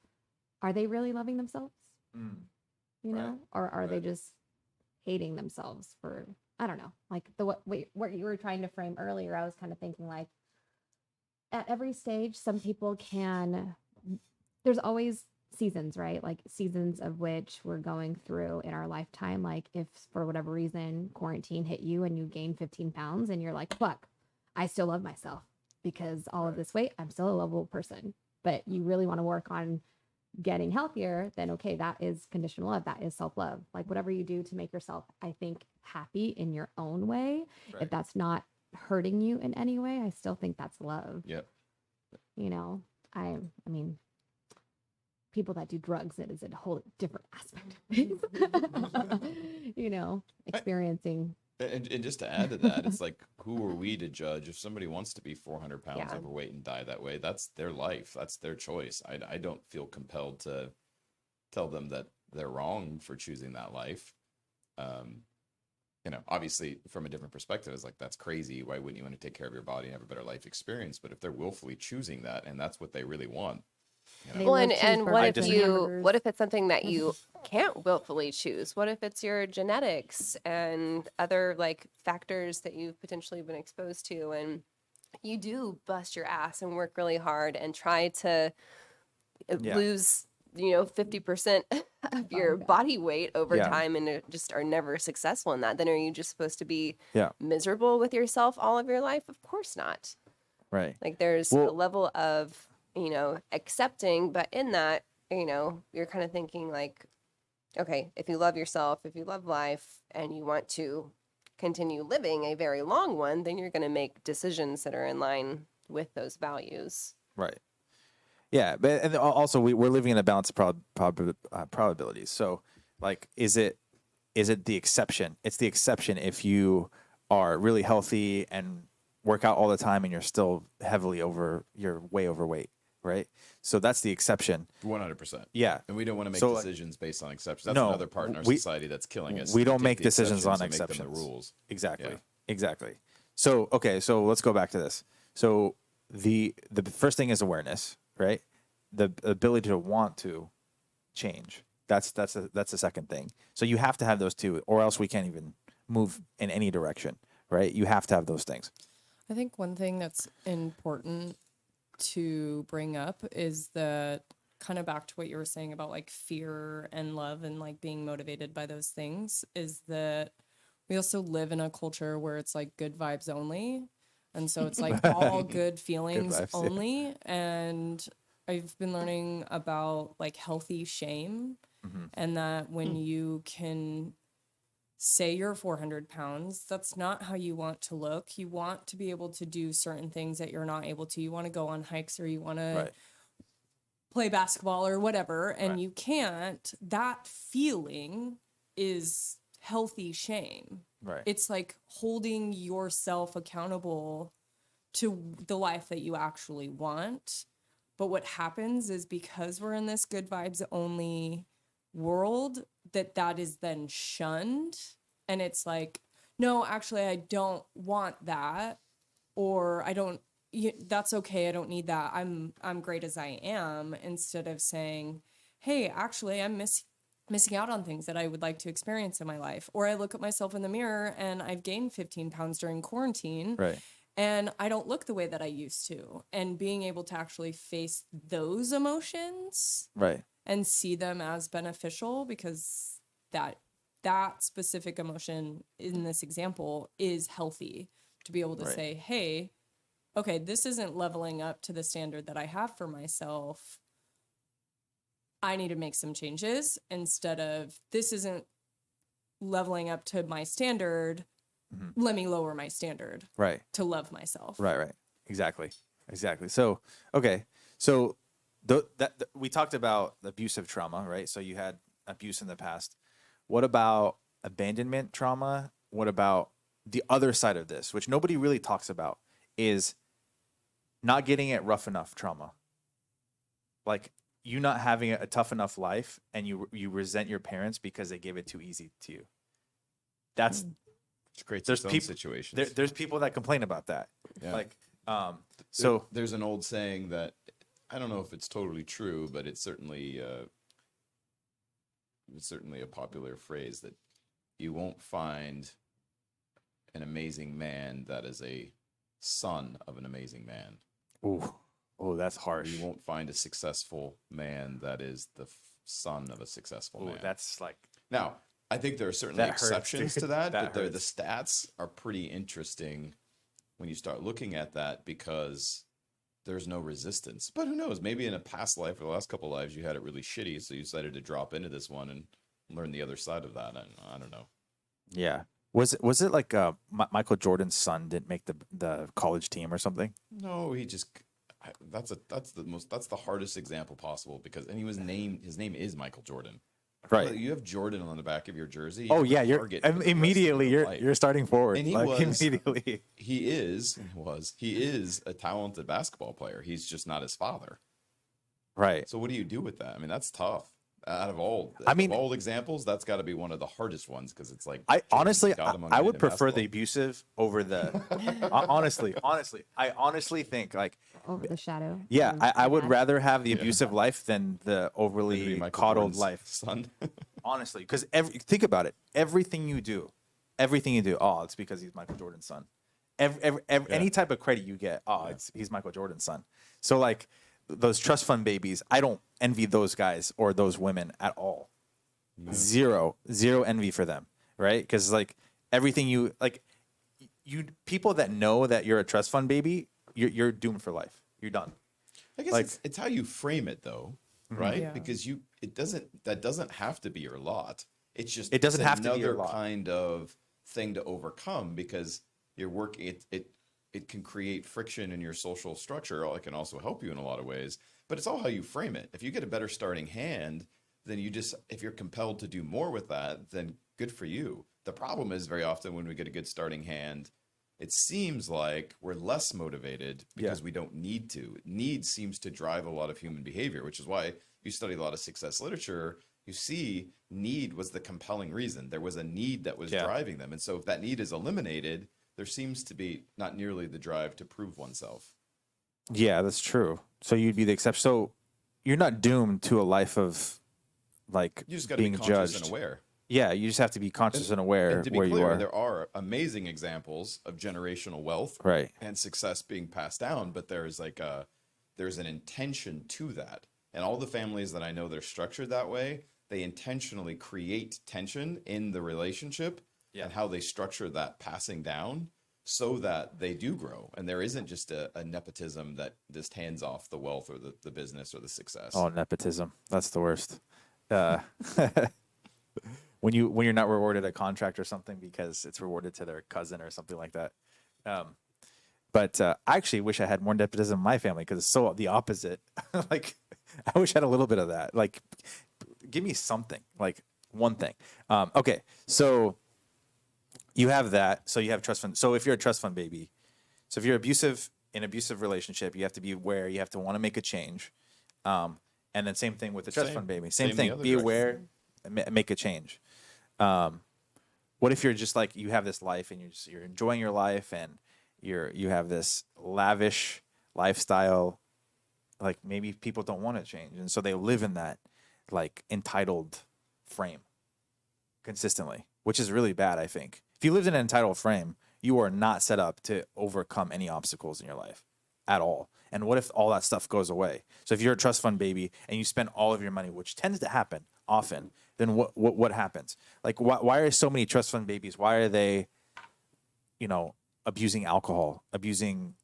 are they really loving themselves? Mm. You Right. know, or are they Right. just hating themselves for, I don't know, like what you were trying to frame earlier. I was kind of thinking like at every stage, some people can, there's always seasons, right? Like seasons of which we're going through in our lifetime. Like if for whatever reason quarantine hit you and you gain 15 pounds and you're like, fuck, I still love myself because all of Right. this weight, I'm still a lovable person. But you really want to work on getting healthier, then okay, that is conditional love. That is self-love. Like whatever you do to make yourself, I think, happy in your own way, Right. if that's not hurting you in any way, I still think that's love. Yep. You know, I mean, people that do drugs, it is a whole different aspect of things. You know, experiencing. And just to add to that, it's like, who are we to judge if somebody wants to be 400 pounds Yeah. overweight and die that way? That's their life. That's their choice. I don't feel compelled to tell them that they're wrong for choosing that life. You know, obviously from a different perspective, it's like, that's crazy. Why wouldn't you want to take care of your body and have a better life experience? But if they're willfully choosing that and that's what they really want, you know, They Well, love and what cheeseburgers if and you hamburgers. what if it's something that you can't willfully choose? What if it's your genetics and other like factors that you've potentially been exposed to, and you do bust your ass and work really hard and try to Yeah. lose, 50% of your body weight over Yeah. time and just are never successful in that? Then are you just supposed to be Yeah. miserable with yourself all of your life? Of course not. Right. Like there's Well- a level of, accepting, but in that, you're kind of thinking like, okay, if you love yourself, if you love life and you want to continue living a very long one, then you're going to make decisions that are in line with those values. Right. Yeah, but and also we're living in a balance of probabilities. So, like, is it the exception? It's the exception if you are really healthy and work out all the time and you're still you're way overweight, right? So that's the exception. 100%. Yeah. And we don't want to make So, like, decisions based on exceptions. That's no, another part in our we- society that's killing us. we don't Take make the decisions on exceptions and make them exceptions. the rules. Exactly. Yeah. Exactly. So, okay, so let's go back to this. So the first thing is awareness, right? The ability to want to change. That's the second thing. So you have to have those two, or else we can't even move in any direction, right? You have to have those things. I think one thing that's important to bring up is that kind of back to what you were saying about like fear and love and like being motivated by those things, is that we also live in a culture where it's like good vibes only. And so it's like all good feelings vibes, yeah. only. And I've been learning about like healthy shame, and that when you can say you're 400 pounds, that's not how you want to look. You want to be able to do certain things that you're not able to. You want to go on hikes, or you want to Right. play basketball or whatever, and Right. you can't. That feeling is healthy shame. Right. It's like holding yourself accountable to the life that you actually want. But what happens is, because we're in this good vibes only world, that is then shunned, and it's like, no, actually I don't want that, or I don't, that's okay, I don't need that, I'm great as I am, instead of saying, hey, actually I'm missing out on things that I would like to experience in my life. Or I look at myself in the mirror and I've gained 15 pounds during quarantine, Right. and I don't look the way that I used to, and being able to actually face those emotions Right. and see them as beneficial, because that specific emotion in this example is healthy, to be able to Right. say, hey, okay, this isn't leveling up to the standard that I have for myself. I need to make some changes instead of this isn't leveling up to my standard. Let me lower my standard Right. to love myself. Right. Exactly. So, okay. So we talked about abusive trauma, right? So you had abuse in the past. What about abandonment trauma? What about the other side of this, which nobody really talks about, is not getting it rough enough trauma? Like you not having a tough enough life and you resent your parents because they gave it too easy to you. That's Which creates there's its own people situations. there's people that complain about that. Yeah. Like There- so there's an old saying that I don't know if it's totally true, but it's certainly a popular phrase that you won't find an amazing man that is a son of an amazing man. oh, that's Or harsh. you won't find a successful man that is the son of a successful Ooh, man. that's like Now, I think there are certainly That hurts, exceptions dude. to that, That but the hurts. stats are pretty interesting when you start looking at that because there's no resistance. But who knows? Maybe in a past life or the last couple lives, you had it really shitty, so you decided to drop into this one and learn the other side of that. I don't know. yeah. Was it like Michael Jordan's son didn't make the college team or something? No, he just that's the hardest example possible because and his name is Michael Jordan. Right. You have Jordan on the back of your jersey. Oh you're yeah, a you're target for the rest of immediately your you're life. you're starting forward. And he like was- immediately. He is a talented basketball player. He's just not his father. Right. So what do you do with that? I mean, that's tough. Out of all, examples, that's got to be one of the hardest ones because it's like I Jordan's honestly God among I men would in prefer the basketball. abusive over the honestly. I honestly think like Over the shadow. yeah, of I my would dad. rather have the abusive life than the Than to be overly Michael coddled Jordan's life. son. Honestly, because think about it. Everything you do, oh, it's because he's Michael Jordan's son. Any type of credit you get, he's Michael Jordan's son. So like those trust fund babies, I don't envy those guys or those women at all. Zero envy for them, right? Because like everything you people that know that you're a trust fund baby, you're doomed for life. You're done. I guess Like- it's how you frame it, though, right? Yeah. Because that doesn't have to be your lot. It's just It doesn't it's have to be your another lot. kind of thing to overcome because you're working. It can create friction in your social structure. It can also help you in a lot of ways, but it's all how you frame it. If you get a better starting hand, then if you're compelled to do more with that, then good for you. The problem is very often when we get a good starting hand, it seems like we're less motivated because we don't need to. Need seems to drive a lot of human behavior, which is why you study a lot of success literature. You see, need was the compelling reason. There was a need that was driving them. And so if that need is eliminated, there seems to be not nearly the drive to prove oneself. Yeah, that's true. So you'd be the exception. So you're not doomed to a life of like You just got to be being conscious judged. and aware. Yeah, you just have to be conscious and aware And to be where clear, you are. there are amazing examples of generational wealth Right. and success being passed down, but there's there's an intention to that. And all the families that I know that are structured that way, they intentionally create tension in the relationship and how they structure that passing down so that they do grow. And there isn't just a nepotism that just hands off the wealth or the business or the success. Oh, nepotism. That's the worst. When you're not rewarded a contract or something because it's rewarded to their cousin or something like that. But I actually wish I had more nepotism in my family because it's so the opposite. Like I wish I had a little bit of that. Like give me something, like one thing. Okay, so you have that. So you have trust fund. So if you're a trust fund baby, so if you're in abusive relationship, you have to be aware. You have to want to make a change. And then same thing with the trust Same. fund baby. Same Same the thing. other Be direction. aware, make a change. What if you're just like you have this life and you're enjoying your life and you have this lavish lifestyle, like maybe people don't want to change and so they live in that like entitled frame consistently, which is really bad. I think if you lived in an entitled frame, you are not set up to overcome any obstacles in your life at all. And what if all that stuff goes away? So if you're a trust fund baby and you spend all of your money, which tends to happen often, then what happens? Like why are so many trust fund babies? Why are they, abusing alcohol, abusing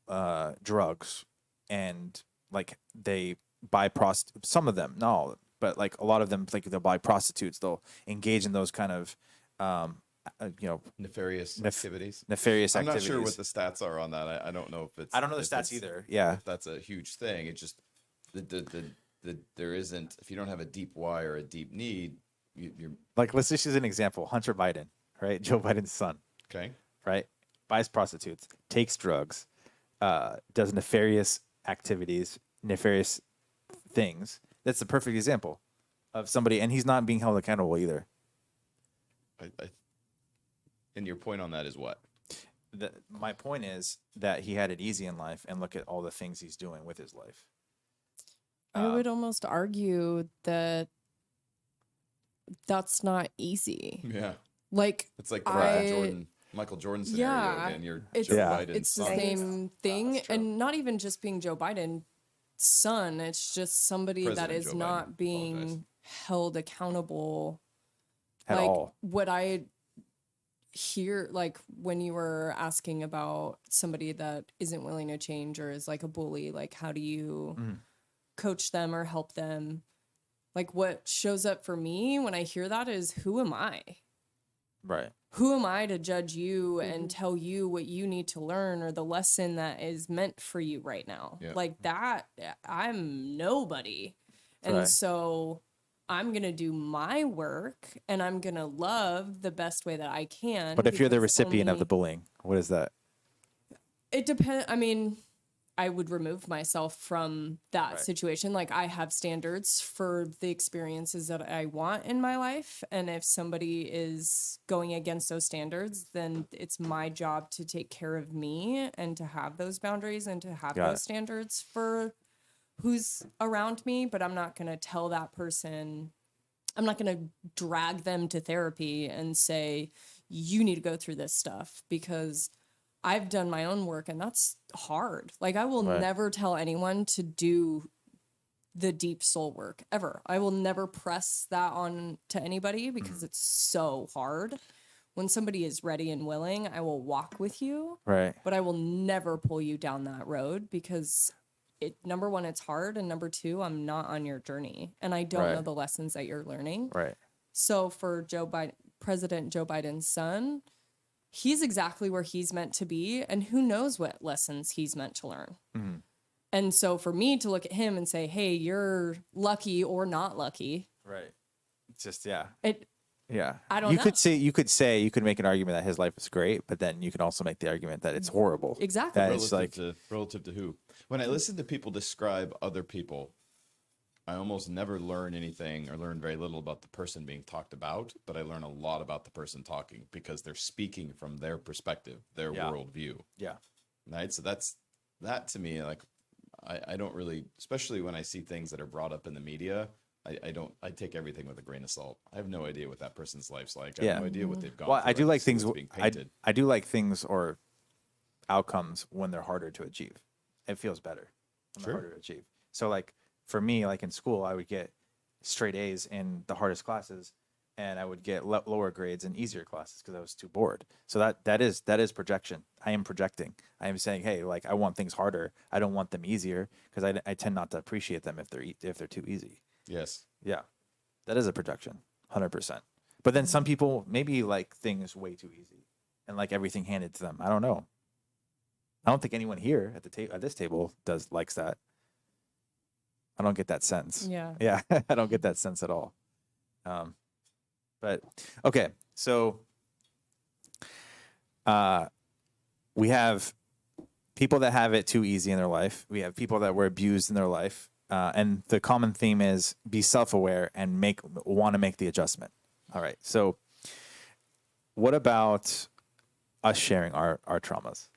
drugs, and like they buy some of them, no, but like a lot of them, like they'll buy prostitutes, they'll engage in those kind of, Nefarious Nef- activities. nefarious I'm not activities. sure what the stats are on that. I don't know if it's. I don't know the if stats it's- either. Yeah. If that's a huge thing. It just there isn't. If you don't have a deep why or a deep need, you're Like, let's just use an example. Hunter Biden, right? Joe Biden's son, okay. right? Buys prostitutes, takes drugs, does nefarious activities, nefarious things. That's the perfect example of somebody, and he's not being held accountable either. And your point on that is what? My point is that he had it easy in life, and look at all the things he's doing with his life. I would almost argue that that's not easy. Yeah, Like, it's like the I- Michael Jordan scenario. Yeah, And you're it's Joe Yeah. Biden's it's the son. same thing, that's true. and not even just being Joe Biden's son. It's just somebody that President is Joe Biden. not being Apologize. held accountable. At like all. what I hear, like when you were asking about somebody that isn't willing to change or is like a bully, like how do you coach them or help them? Like what shows up for me when I hear that is, who am I? Right. Who am I to judge you and tell you what you need to learn or the lesson that is meant for you right now? Yeah. Like that, I'm nobody. And Right. so I'm going to do my work and I'm going to love the best way that I can. But if you're the because recipient of only- the bullying, what is that? It depends. I mean, I would remove myself from that Right. situation. Like I have standards for the experiences that I want in my life. And if somebody is going against those standards, then it's my job to take care of me and to have those boundaries and to have Got those it. standards for who's around me. But I'm not going to tell that person, I'm not going to drag them to therapy and say, you need to go through this stuff, because I've done my own work and that's hard. Like I will Right. never tell anyone to do the deep soul work ever. I will never press that on to anybody because it's so hard. When somebody is ready and willing, I will walk with you, Right. but I will never pull you down that road because number one, it's hard. And number two, I'm not on your journey and I don't know Right. the lessons that you're learning. Right. So for President Joe Biden's son, he's exactly where he's meant to be, and who knows what lessons he's meant to learn. And so for me to look at him and say, hey, you're lucky or not lucky, Right. It's just, yeah. I don't You know. you could make an argument that his life is great, but then you can also make the argument that it's horrible. Exactly. That it's like, Relative to who? When I listen to people describe other people, I almost never learn anything or learn very little about the person being talked about, but I learn a lot about the person talking because they're speaking from their perspective, their Yeah. worldview. yeah. Right. So that to me, like, I don't really, especially when I see things that are brought up in the media, I take everything with a grain of salt. I have no idea what that person's life's like. I Yeah. have no idea what they've gone Well, through. I do just like see things. what's being I painted. I do like things or outcomes when they're harder to achieve. It feels better when Sure. they're harder to achieve. So like for me, like in school, I would get straight A's in the hardest classes, and I would get lower grades in easier classes because I was too bored. So that is projection. I am projecting. I am saying, hey, like I want things harder. I don't want them easier because I tend not to appreciate them if they're too easy. Yes. Yeah, that is a projection, 100%. But then some people maybe like things way too easy and like everything handed to them. I don't know. I don't think anyone here at the at this table likes that. I don't get that sense. Yeah. Yeah, I don't get that sense at all. But okay, so we have people that have it too easy in their life. We have people that were abused in their life. And the common theme is be self-aware and want to make the adjustment. All right. So what about us sharing our traumas?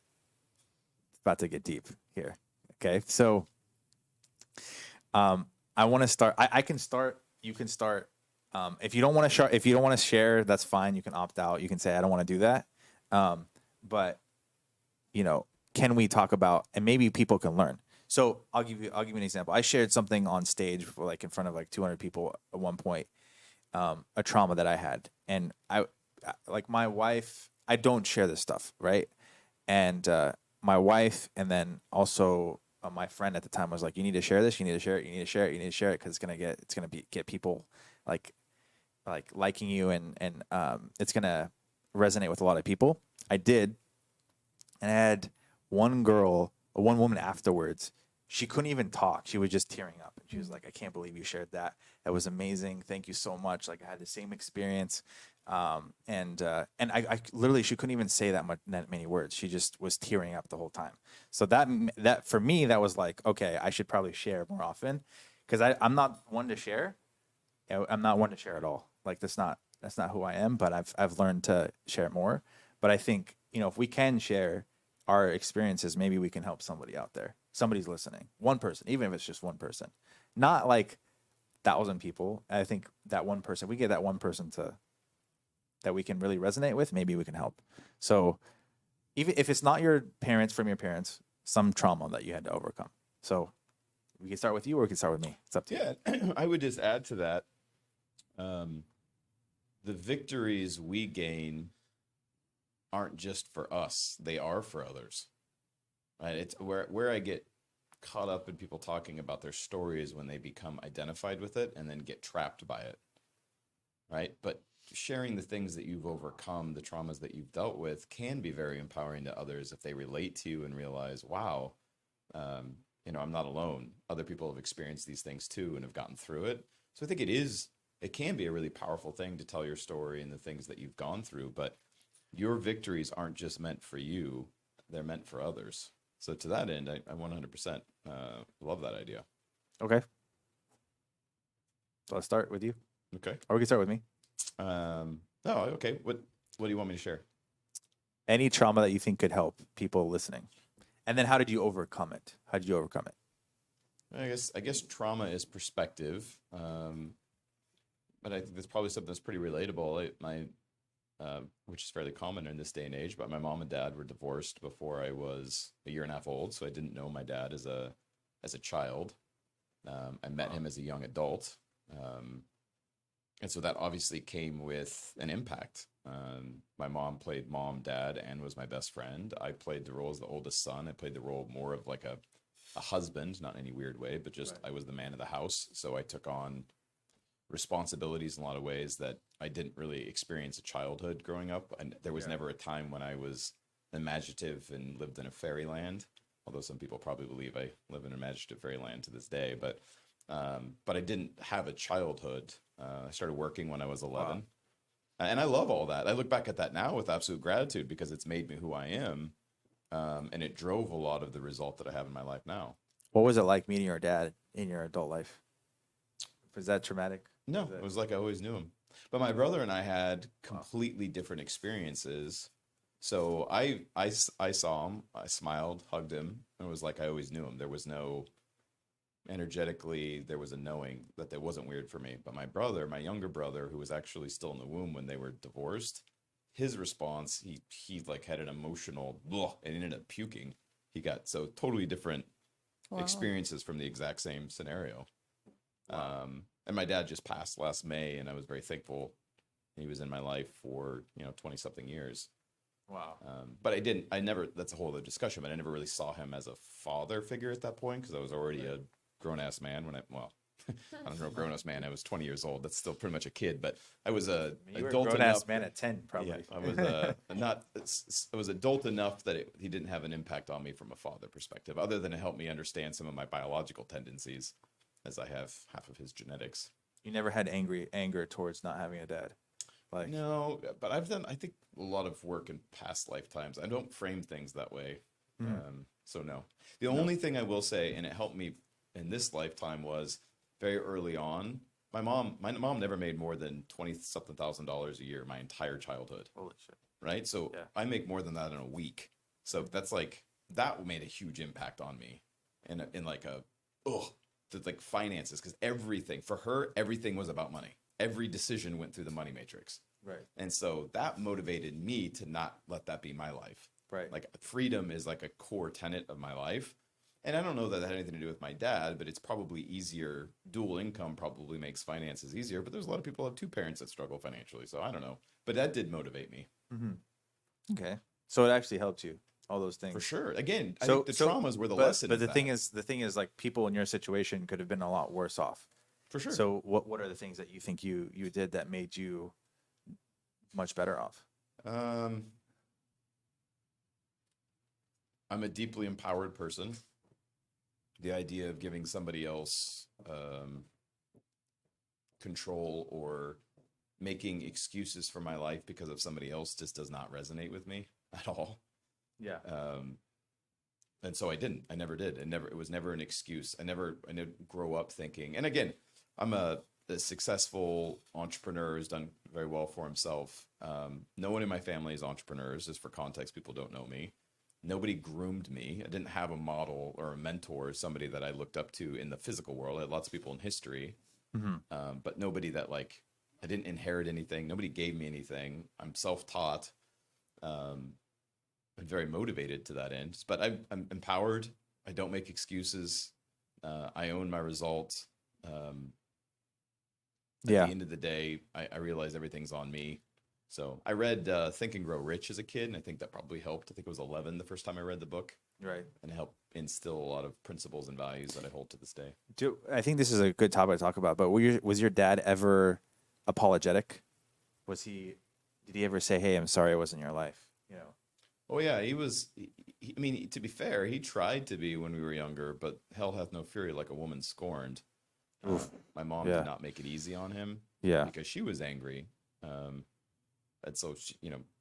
It's about to get deep here. Okay. So I want to start. I can start. You can start. If you don't want to share, that's fine. You can opt out. You can say I don't want to do that. But can we talk about, and maybe people can learn. So I'll give you an example. I shared something on stage for in front of 200 people at one point, a trauma that I had, and I my wife. I don't share this stuff, right? And my wife, and then also my friend at the time was like, you need to share this, you need to share it, you need to share it, you need to share it because it's gonna get people like liking you, and it's gonna resonate with a lot of people. I did, and I had one woman afterwards. She couldn't even talk. She was just tearing up, and she was like, "I can't believe you shared that. That was amazing. Thank you so much. Like I had the same experience." And I literally, she couldn't even say that many words. She just was tearing up the whole time. So that for me, that was like, okay, I should probably share more often, because I'm not one to share. I'm not one to share at all. Like that's not who I am. But I've learned to share more. But I think, if we can share our experiences, maybe we can help somebody out there. Somebody's listening. One person, even if it's just one person, not like 1,000 people. I think that one person, we get that one person that we can really resonate with, maybe we can help. So even if it's not your parents, from your parents, some trauma that you had to overcome. So we can start with you, or we can start with me. It's up to you. Yeah, I would just add to that. The victories we gain aren't just for us; they are for others. Right? It's where I get caught up in people talking about their stories when they become identified with it and then get trapped by it. Right? But sharing the things that you've overcome, the traumas that you've dealt with, can be very empowering to others if they relate to you and realize, wow, I'm not alone. Other people have experienced these things too and have gotten through it. So I think it can be a really powerful thing to tell your story and the things that you've gone through, but your victories aren't just meant for you, they're meant for others. So to that end, I 100% love that idea. Okay. So let's start with you, Okay. or we can start with me. Okay. What do you want me to share? Any trauma that you think could help people listening, and then how did you overcome it? How did you overcome it? I guess trauma is perspective, but I think that's probably something that's pretty relatable. Which is fairly common in this day and age. But my mom and dad were divorced before I was a year and a half old, so I didn't know my dad as a child. I met him as a young adult, and so that obviously came with an impact. My mom played mom, dad, and was my best friend. I played the role as the oldest son. I played the role more of like a husband, not in any weird way, but just I was the man of the house. So I took on responsibilities in a lot of ways that I didn't really experience a childhood growing up. And there was never a time when I was imaginative and lived in a fairyland, although some people probably believe I live in an imaginative fairyland to this day. But I didn't have a childhood. I started working when I was 11. Wow. And I love all that. I look back at that now with absolute gratitude because it's made me who I am. And it drove a lot of the result that I have in my life now. What was it like meeting your dad in your adult life? Was that traumatic? No, it was like I always knew him. But my brother and I had completely different experiences. So I saw him, I smiled, hugged him, and it was like I always knew him. There was no energetically, there was a knowing that that wasn't weird for me. But my brother, my younger brother, who was actually still in the womb when they were divorced, his response, he like had an emotional and ended up puking. He got so totally different experiences from the exact same scenario. Wow. And my dad just passed last May, and I was very thankful. He was in my life for 20 something years. Wow. But I never, that's a whole other discussion, but I never really saw him as a father figure at that point because I was already a grown ass man I don't know, grown ass man. I was 20 years old. That's still pretty much a kid, but I was a grown ass man at 10, probably. Yeah, I was adult enough that he didn't have an impact on me from a father perspective, other than to help me understand some of my biological tendencies, as I have half of his genetics. You never had anger towards not having a dad? No, but I've done, I think, a lot of work in past lifetimes. I don't frame things that way. So no. The only thing I will say, and it helped me in this lifetime, was very early on, my mom never made more than $20-something thousand a year my entire childhood. Holy shit. Right? So I make more than that in a week. So that's like, that made a huge impact on me in like like finances, because everything for her, everything was about money. Every decision went through the money matrix. Right. And so that motivated me to not let that be my life. Right. Like freedom is like a core tenet of my life. And I don't know that that had anything to do with my dad, but it's probably easier. Dual income probably makes finances easier, but there's a lot of people who have two parents that struggle financially. So I don't know, but that did motivate me. Mm-hmm. Okay. So it actually helped you. all those things. For sure. Again, I So- think the so- traumas were the but, lesson. But of the that. thing is, like people in your situation could have been a lot worse off. for sure. So what are the things that you think you did that made you much better off? I'm a deeply empowered person. The idea of giving somebody else control or making excuses for my life because of somebody else just does not resonate with me at all. Yeah. And so I didn't. I never did. It was never an excuse. I didn't grow up thinking. And again, I'm a successful entrepreneur who's done very well for himself. No one in my family is entrepreneurs. Just for context, people don't know me. Nobody groomed me. I didn't have a model or a mentor, or somebody that I looked up to in the physical world. I had lots of people in history, but nobody that I didn't inherit anything. Nobody gave me anything. I'm self-taught. I'm very motivated to that end, but I'm empowered. I don't make excuses. I own my results. At the end of the day, I realize everything's on me. So I read Think and Grow Rich as a kid, and I think that probably helped. I think it was 11 the first time I read the book, Right. and it helped instill a lot of principles and values that I hold to this day. I think this is a good topic to talk about, but was your dad ever apologetic? Did he ever say, "Hey, I'm sorry I wasn't in your life"? You know. Oh yeah, he was. I mean, to be fair, he tried to be when we were younger, but hell hath no fury like a woman scorned. My mom Yeah. did not make it easy on him. Yeah. Because she was angry. And so,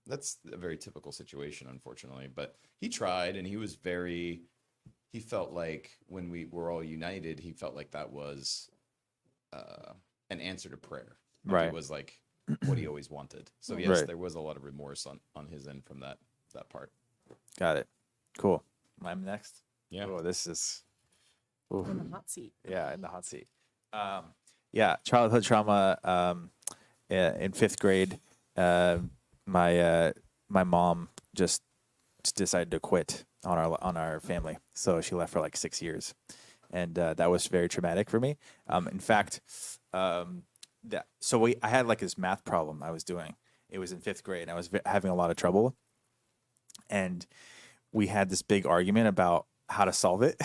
that's a very typical situation, unfortunately. But he tried, and he felt like when we were all united, he felt like that was an answer to prayer. Like Right. It was like what he always wanted. So yes, Right. there was a lot of remorse on his end from that part. Got it. Cool. I'm next. Yeah. Oh, this is. In the hot seat. Yeah, in the hot seat. Yeah, childhood trauma. In fifth grade, my mom just decided to quit on our family, so she left for like 6 years, and that was very traumatic for me. In fact, I had like this math problem I was doing. It was in fifth grade, and I was having a lot of trouble, and we had this big argument about how to solve it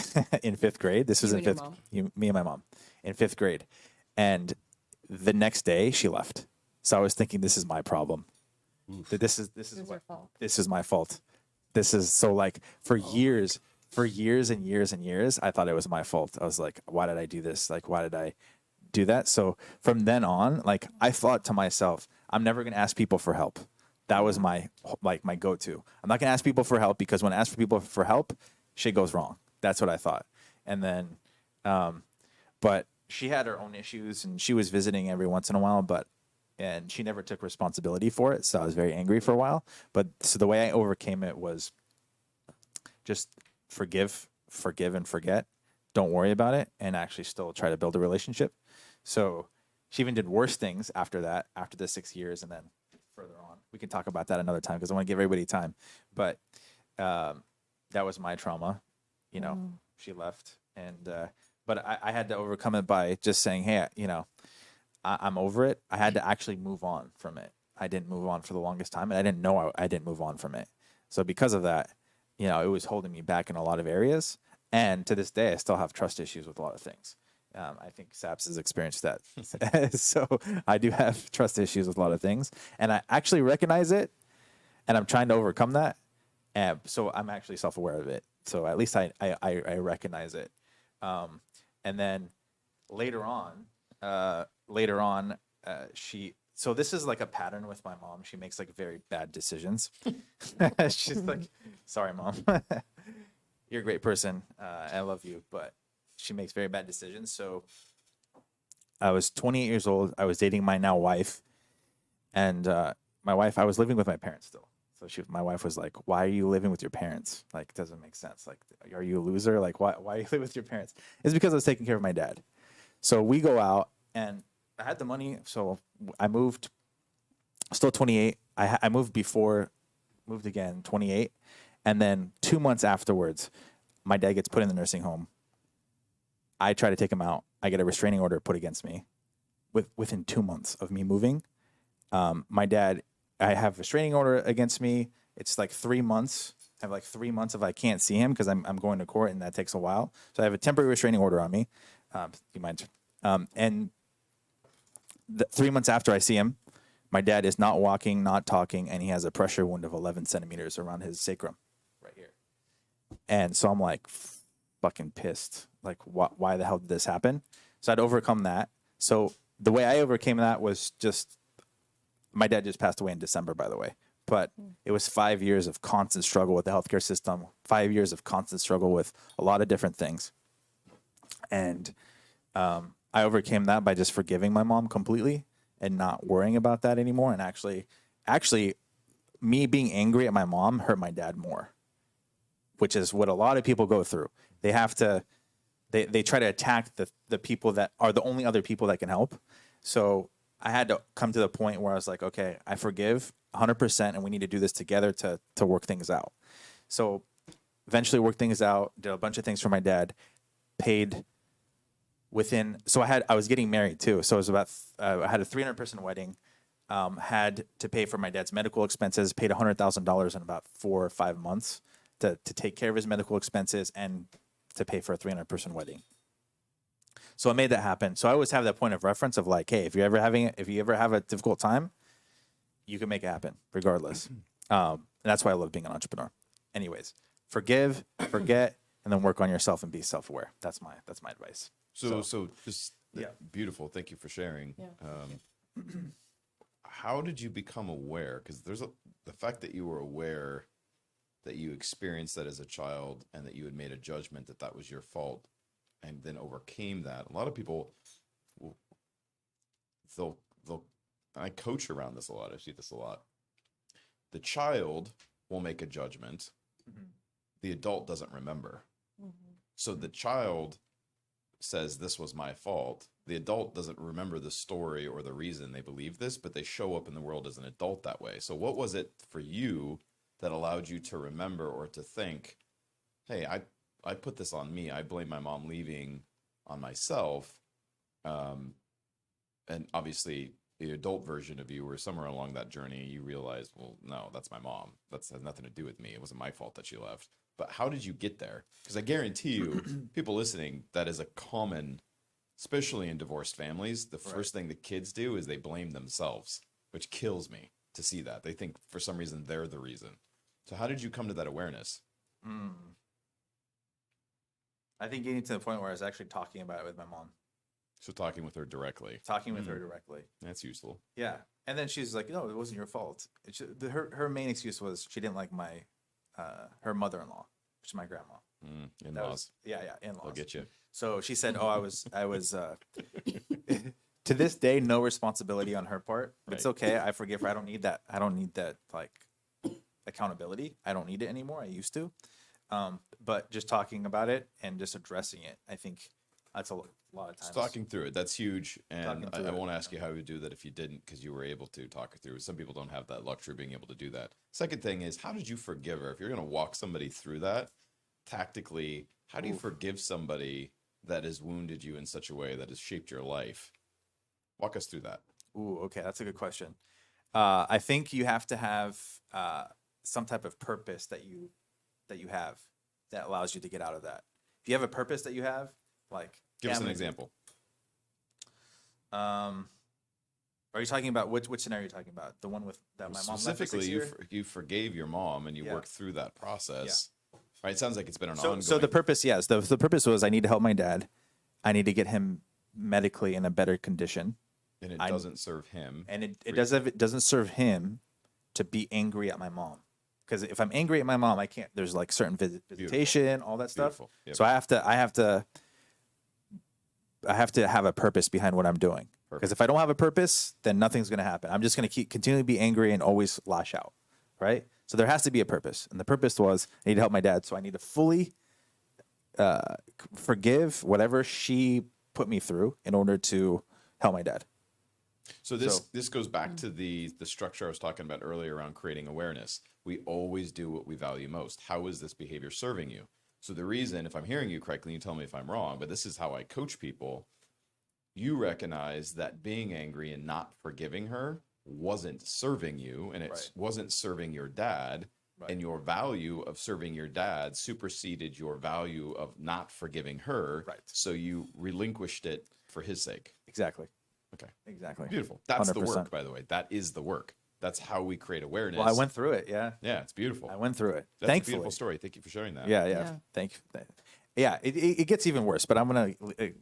in fifth grade. This was You in and your fifth. mom? Me and my mom in fifth grade, and the next day she left. So I was thinking, this is my problem. That this is your fault. this is my fault. This is so like for years and years and years, I thought it was my fault. I was like, why did I do this? Like, why did I do that? So from then on, like I thought to myself, I'm never gonna ask people for help. That was my go-to. I'm not gonna ask people for help because when I ask for people for help, shit goes wrong. That's what I thought. And then, but she had her own issues and she was visiting every once in a while, and she never took responsibility for it. So I was very angry for a while. But so the way I overcame it was just forgive and forget. Don't worry about it, and actually still try to build a relationship. So she even did worse things after that, after the 6 years, and then further on. We can talk about that another time because I want to give everybody time. But that was my trauma. She left, and but I had to overcome it by just saying, hey, I'm over it. I had to actually move on from it. I didn't move on for the longest time, and I didn't know I didn't move on from it. So because of that, it was holding me back in a lot of areas. And to this day, I still have trust issues with a lot of things. I think Saps has experienced that. So I do have trust issues with a lot of things, and I actually recognize it, and I'm trying to overcome that. And so I'm actually self-aware of it. So at least I recognize it. And then later on, so this is like a pattern with my mom. She makes like very bad decisions. She's like, sorry, Mom. You're a great person. I love you, but she makes very bad decisions. So I was 28 years old. I was dating my now wife, and my wife, I was living with my parents still. So my wife was like, why are you living with your parents? Like, it doesn't make sense. Like, are you a loser? Like, why are you living with your parents? It's because I was taking care of my dad. So we go out, and I had the money. So I moved, still 28. I moved again, 28. And then 2 months afterwards, my dad gets put in the nursing home. I try to take him out. I get a restraining order put against me within 2 months of me moving. My dad, I have a restraining order against me. It's like 3 months I have like 3 months if I can't see him because I'm going to court and that takes a while. So I have a temporary restraining order on me. You mind? And 3 months after I see him, my dad is not walking, not talking, and he has a pressure wound of 11 centimeters around his sacrum, right here. And so I'm like fucking pissed. Like, why the hell did this happen? So I'd overcome that. So the way I overcame that was just, my dad just passed away in December, by the way. But it was 5 years of constant struggle with the healthcare system, 5 years of constant struggle with a lot of different things. And I overcame that by just forgiving my mom completely and not worrying about that anymore. And actually, me being angry at my mom hurt my dad more, which is what a lot of people go through. They have to, they try to attack the people that are the only other people that can help. So I had to come to the point where I was like, okay, I forgive 100%, and we need to do this together to work things out. So eventually worked things out, did a bunch of things for my dad, paid within, so I was getting married too. So it was about, I had a 300-person wedding, had to pay for my dad's medical expenses, paid $100,000 in about 4 or 5 months to take care of his medical expenses and to pay for a 300-person wedding. So I made that happen. So I always have that point of reference of like, hey, if you ever have a difficult time, you can make it happen regardless. And that's why I love being an entrepreneur. Anyways, forgive, forget, and then work on yourself and be self-aware. That's my advice. So just Yeah. beautiful. Thank you for sharing. Yeah. How did you become aware? Because the fact that you were aware that you experienced that as a child and that you had made a judgment that was your fault and then overcame that. A lot of people they'll I coach around this a lot. I see this a lot. The child will make a judgment. The adult doesn't remember. So the child says this was my fault. The adult doesn't remember the story or the reason they believe this, but they show up in the world as an adult that way. So what was it for you that allowed you to remember or to think, hey, I put this on me. I blame my mom leaving on myself. And obviously the adult version of you, where somewhere along that journey, you realized, well, no, that's my mom. That has nothing to do with me. It wasn't my fault that she left. But how did you get there? Because I guarantee you, people listening, that is a common, especially in divorced families, the first thing the kids do is they blame themselves, which kills me to see that. They think for some reason they're the reason. So how did you come to that awareness? I think getting to the point where I was actually talking about it with my mom. So talking with her directly. Talking with her directly. That's useful. Yeah. And then she's like, no, it wasn't your fault. Her main excuse was she didn't like my her mother-in-law, which is my grandma. That In-laws. was, yeah, in-laws. They'll get you. So she said, oh, I was to this day, no responsibility on her part. It's Right. okay. I forgive her. I don't need that like accountability. I don't need it anymore. I used to. But just talking about it and just addressing it, I think that's a lot of times. Just talking through it. That's huge. And Talking I through it. won't ask you how you would do that if you didn't, because you were able to talk it through. Some people don't have that luxury of being able to do that. Second thing is, how did you forgive her? If you're going to walk somebody through that tactically, how do you forgive somebody that has wounded you in such a way that has shaped your life? Walk us through that. Ooh, okay, that's a good question. I think you have to have some type of purpose that you have that allows you to get out of that. If you have a purpose that you have, like Give us an family- example. Are you talking about which scenario are you talking about? The one with that my mom left for 6 Specifically, years? you forgave your mom and you Yeah. worked through that process. Right? It sounds like it's been an ongoing. So the purpose, yes, the purpose was I need to help my dad. I need to get him medically in a better condition, and it I- doesn't serve him. and it doesn't serve him to be angry at my mom. Because if I'm angry at my mom, I can't. There's like certain visitation, all that stuff. Beautiful. Yep. So I have to have a purpose behind what I'm doing. Because if I don't have a purpose, then nothing's going to happen. I'm just going to continually be angry and always lash out, right? So there has to be a purpose, and the purpose was I need to help my dad, so I need to fully forgive whatever she put me through in order to help my dad. So this goes back to the structure I was talking about earlier around creating awareness. We always do what we value most. How is this behavior serving you? So the reason, if I'm hearing you correctly, you tell me if I'm wrong, but this is how I coach people. You recognize that being angry and not forgiving her wasn't serving you, and it Right. wasn't serving your dad. Right. and your value of serving your dad superseded your value of not forgiving her. Right. So you relinquished it for his sake. Exactly. Okay. Exactly. Beautiful. That's the 100%. work, by the way. That is the work. That's how we create awareness. Well, I went through it. Yeah. Yeah, it's beautiful. I went through it. That's a Thankfully. beautiful story. Thank you for sharing that. Yeah. Yeah. Yeah. Thank you. Yeah. It gets even worse, but I'm going to,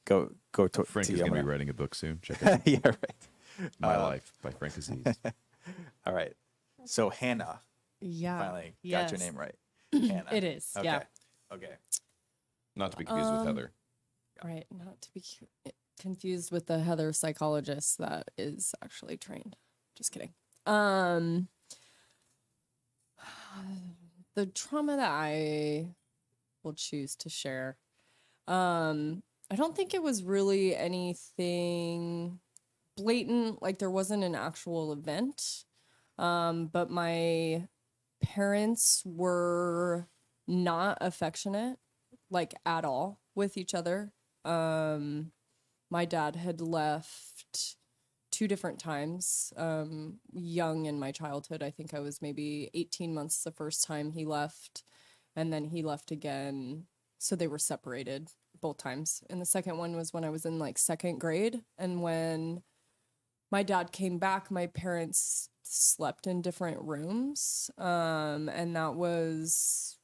go to Frank to is you. going to I'm be writing a book soon. Check it out. yeah. Right. My Life by Frank Aziz. All right. So Hannah, Yeah. finally got your Yes. name right. Hannah. It is. Okay. Yeah. Okay. Not to be confused with Heather. Right. Not to be confused with the Heather psychologist that is actually trained. Just kidding. The trauma that I will choose to share. I don't think it was really anything blatant, like there wasn't an actual event. But my parents were not affectionate, like at all, with each other. My dad had left 2 different times, young in my childhood. I think I was maybe 18 months the first time he left, and then he left again. So they were separated both times. And the second one was when I was in like 2nd grade. And when my dad came back, my parents slept in different rooms. And that was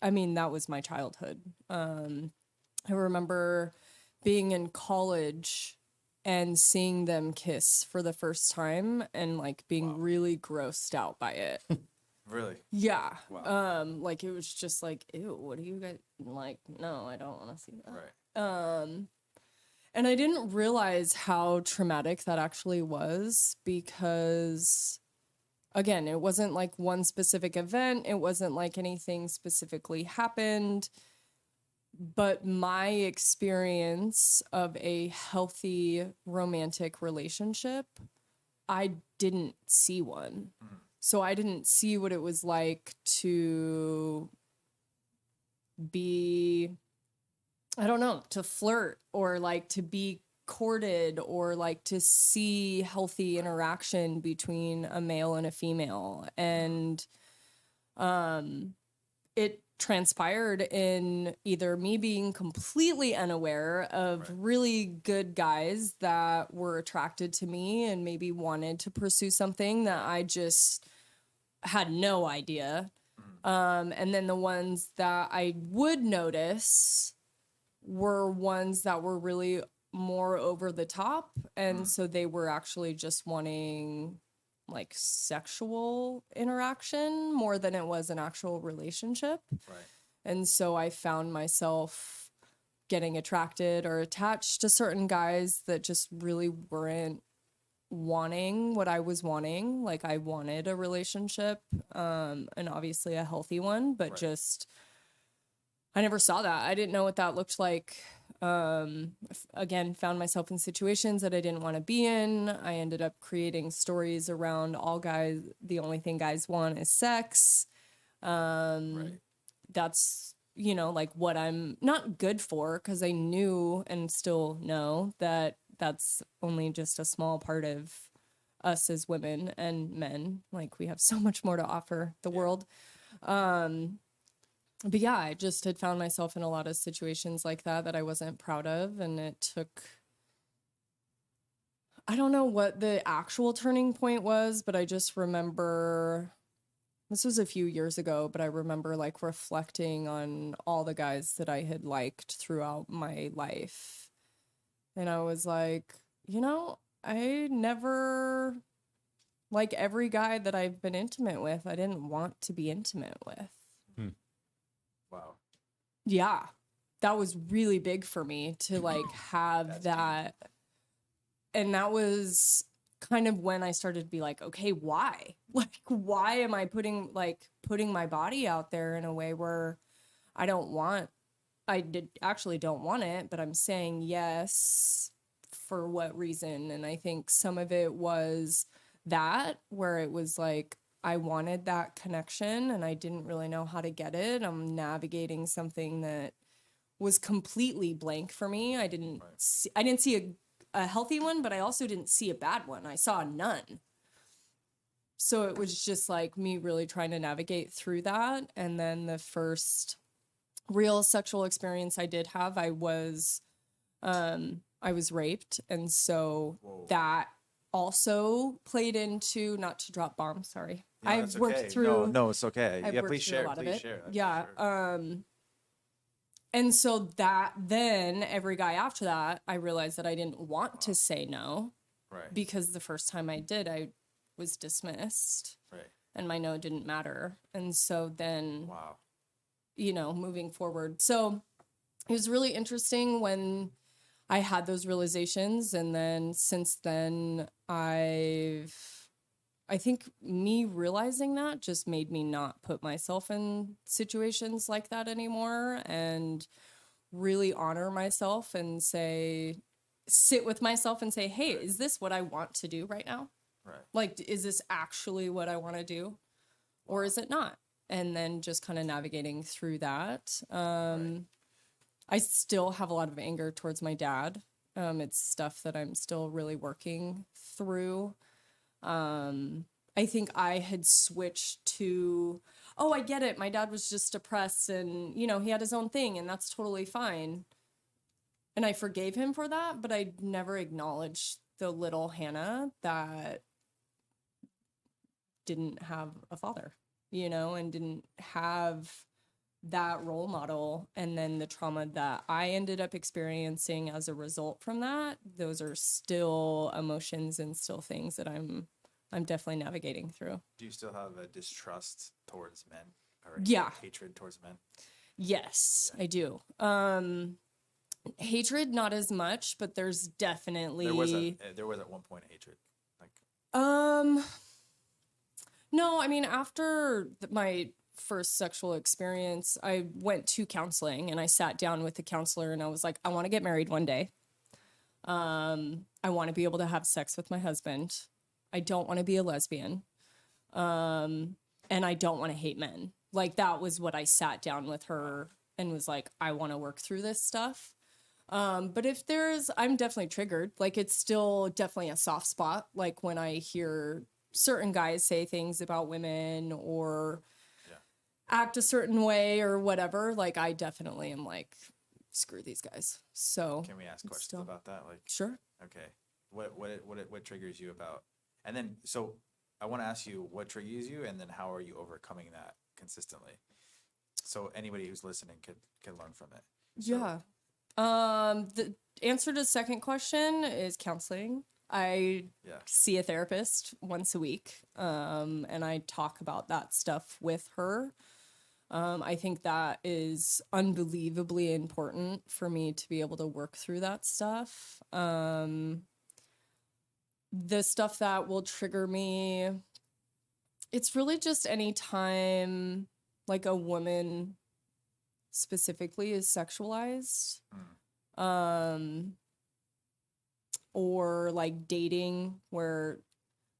my childhood. I remember being in college and seeing them kiss for the first time and like being really grossed out by it. Really? Yeah. Wow. Like it was just like, ew, what do you guys like? No, I don't want to see that. Right. And I didn't realize how traumatic that actually was because, again, it wasn't like one specific event. It wasn't like anything specifically happened. But my experience of a healthy romantic relationship, I didn't see one. So I didn't see what it was like to be, I don't know, to flirt or like to be courted or like to see healthy interaction between a male and a female. And it transpired in either me being completely unaware of really good guys that were attracted to me and maybe wanted to pursue something that I just had no idea. And then the ones that I would notice were ones that were really more over the top. And so they were actually just wanting like sexual interaction more than it was an actual relationship. Right. And so I found myself getting attracted or attached to certain guys that just really weren't wanting what I was wanting. Like I wanted a relationship, and obviously a healthy one, but just I never saw that. I didn't know what that looked like. Again, found myself in situations that I didn't want to be in. I ended up creating stories around all guys. The only thing guys want is sex. That's, like what I'm not good for because I knew and still know that that's only just a small part of us as women and men. Like we have so much more to offer the world. But yeah, I just had found myself in a lot of situations like that I wasn't proud of. And it took, I don't know what the actual turning point was, but I just remember, this was a few years ago, but I remember like reflecting on all the guys that I had liked throughout my life. And I was like, I never, like every guy that I've been intimate with, I didn't want to be intimate with. Wow. Yeah, that was really big for me to like have that. And that was kind of when I started to be like, okay, why? Like, why am I putting my body out there in a way where I don't want it, but I'm saying yes for what reason? And I think some of it was that where it was like, I wanted that connection and I didn't really know how to get it. I'm navigating something that was completely blank for me. I didn't see a healthy one, but I also didn't see a bad one. I saw none. so it was just like me really trying to navigate through that. And then the first real sexual experience I did have, I was raped. And so Whoa. that also played into, not to drop bombs, sorry. No, I've it's worked okay. through No, it's okay. I've Yeah, worked please through share. a lot of Please it. share. Yeah. Sure. And so that then every guy after that, I realized that I didn't want to say no, Right. because the first time I did, I was dismissed Right. and my no didn't matter. And so then, Wow. moving forward. So it was really interesting when I had those realizations. And then since then, I think me realizing that just made me not put myself in situations like that anymore, and really honor myself and sit with myself and say, hey, is this what I want to do right now? Right. Like, is this actually what I want to do, or is it not? And then just kind of navigating through that. I still have a lot of anger towards my dad. It's stuff that I'm still really working through. I think I had switched to, oh, I get it. My dad was just depressed and, he had his own thing and that's totally fine. And I forgave him for that, but I never acknowledged the little Hannah that didn't have a father, and didn't have that role model. And then the trauma that I ended up experiencing as a result from that, those are still emotions and still things that I'm definitely navigating through. Do you still have a distrust towards men, or Yeah. hatred towards men? Yes, I do. Hatred, not as much, but there's definitely There was at one point hatred. Like, no, I mean, after my first sexual experience, I went to counseling and I sat down with the counselor and I was like, I want to get married one day. I want to be able to have sex with my husband. I don't want to be a lesbian. And I don't want to hate men. Like, that was what I sat down with her and was like, I want to work through this stuff. But if I'm definitely triggered. Like, it's still definitely a soft spot. Like, when I hear certain guys say things about women or act a certain way or whatever, like, I definitely am like, screw these guys. So can we ask it's questions still- about that? Like, Sure. okay, what triggers you about? And then, so I want to ask you what triggers you, and then how are you overcoming that consistently? So anybody who's listening could learn from it. So, Yeah. The answer to the second question is counseling. I Yeah. see a therapist once a week, and I talk about that stuff with her. I think that is unbelievably important for me to be able to work through that stuff. The stuff that will trigger me, it's really just any time like a woman specifically is sexualized. Or like dating where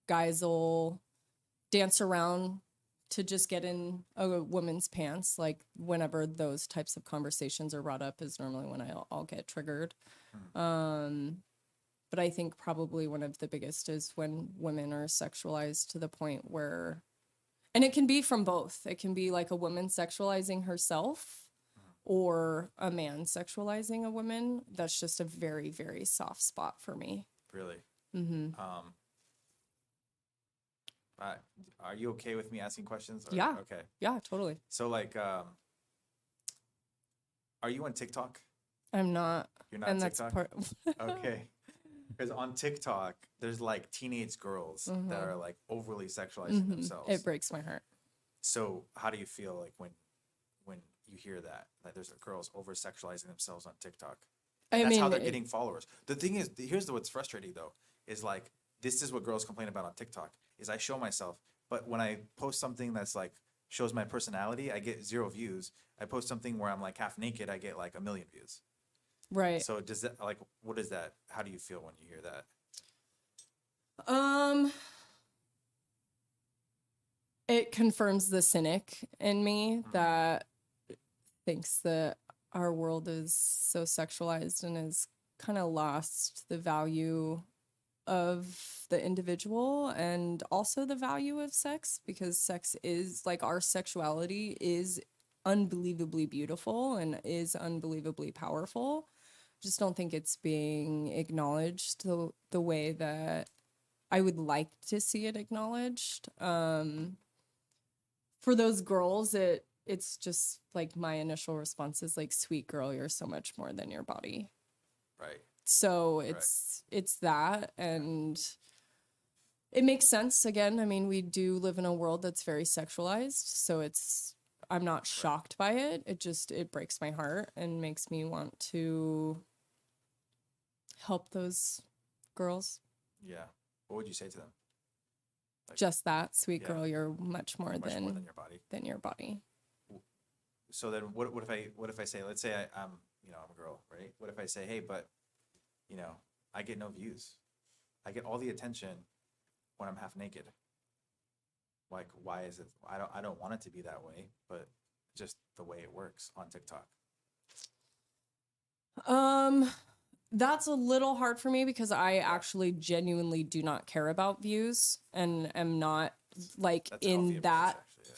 guys will dance around to just get in a woman's pants. Like, whenever those types of conversations are brought up is normally when I'll get triggered. But I think probably one of the biggest is when women are sexualized to the point where, and it can be from both. It can be like a woman sexualizing herself or a man sexualizing a woman. That's just a very, very soft spot for me. Really. Mm-hmm. Are you okay with me asking questions? Or- Yeah. Okay. Yeah, totally. So, like, are you on TikTok? I'm not. You're not And on that's TikTok? part. Okay. Because on TikTok, there's like teenage girls that are like overly sexualizing themselves. It breaks my heart. So how do you feel like when you hear that there's girls over sexualizing themselves on TikTok? That's how they're getting followers. The thing is, here's what's frustrating though, is like, this is what girls complain about on TikTok, is I show myself, but when I post something that's like shows my personality, I get 0 views. I post something where I'm like half naked, I get like 1 million views. Right. So does that, like, what is that? How do you feel when you hear that? It confirms the cynic in me that thinks that our world is so sexualized and has kind of lost the value of the individual and also the value of sex, because sex is like, our sexuality is unbelievably beautiful and is unbelievably powerful. Just don't think it's being acknowledged the way that I would like to see it acknowledged. For those girls, it's just like, my initial response is like, sweet girl, you're so much more than your body. Right. So it's that, and it makes sense. Again, I mean, we do live in a world that's very sexualized, so I'm not shocked by it. It breaks my heart and makes me want to help those girls. Yeah. What would you say to them? Like, Just that, sweet yeah. girl, you're much more much than more than your body. your body. So then what if I say, let's say I'm I'm a girl, right? What if I say, hey, but I get no views. I get all the attention when I'm half naked. Like, why is it? I don't want it to be that way, but just the way it works on TikTok. That's a little hard for me, because I actually genuinely do not care about views and am not like That's a healthy in approach, that actually,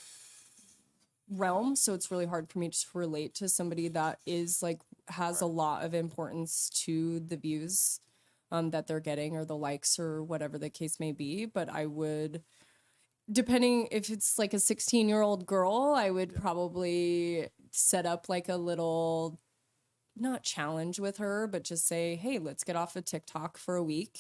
realm. So it's really hard for me to relate to somebody that is like, has a lot of importance to the views that they're getting, or the likes, or whatever the case may be. But I would, depending if it's like a 16-year-old girl, I would probably set up like a little, not challenge with her, but just say, hey, let's get off of TikTok for a week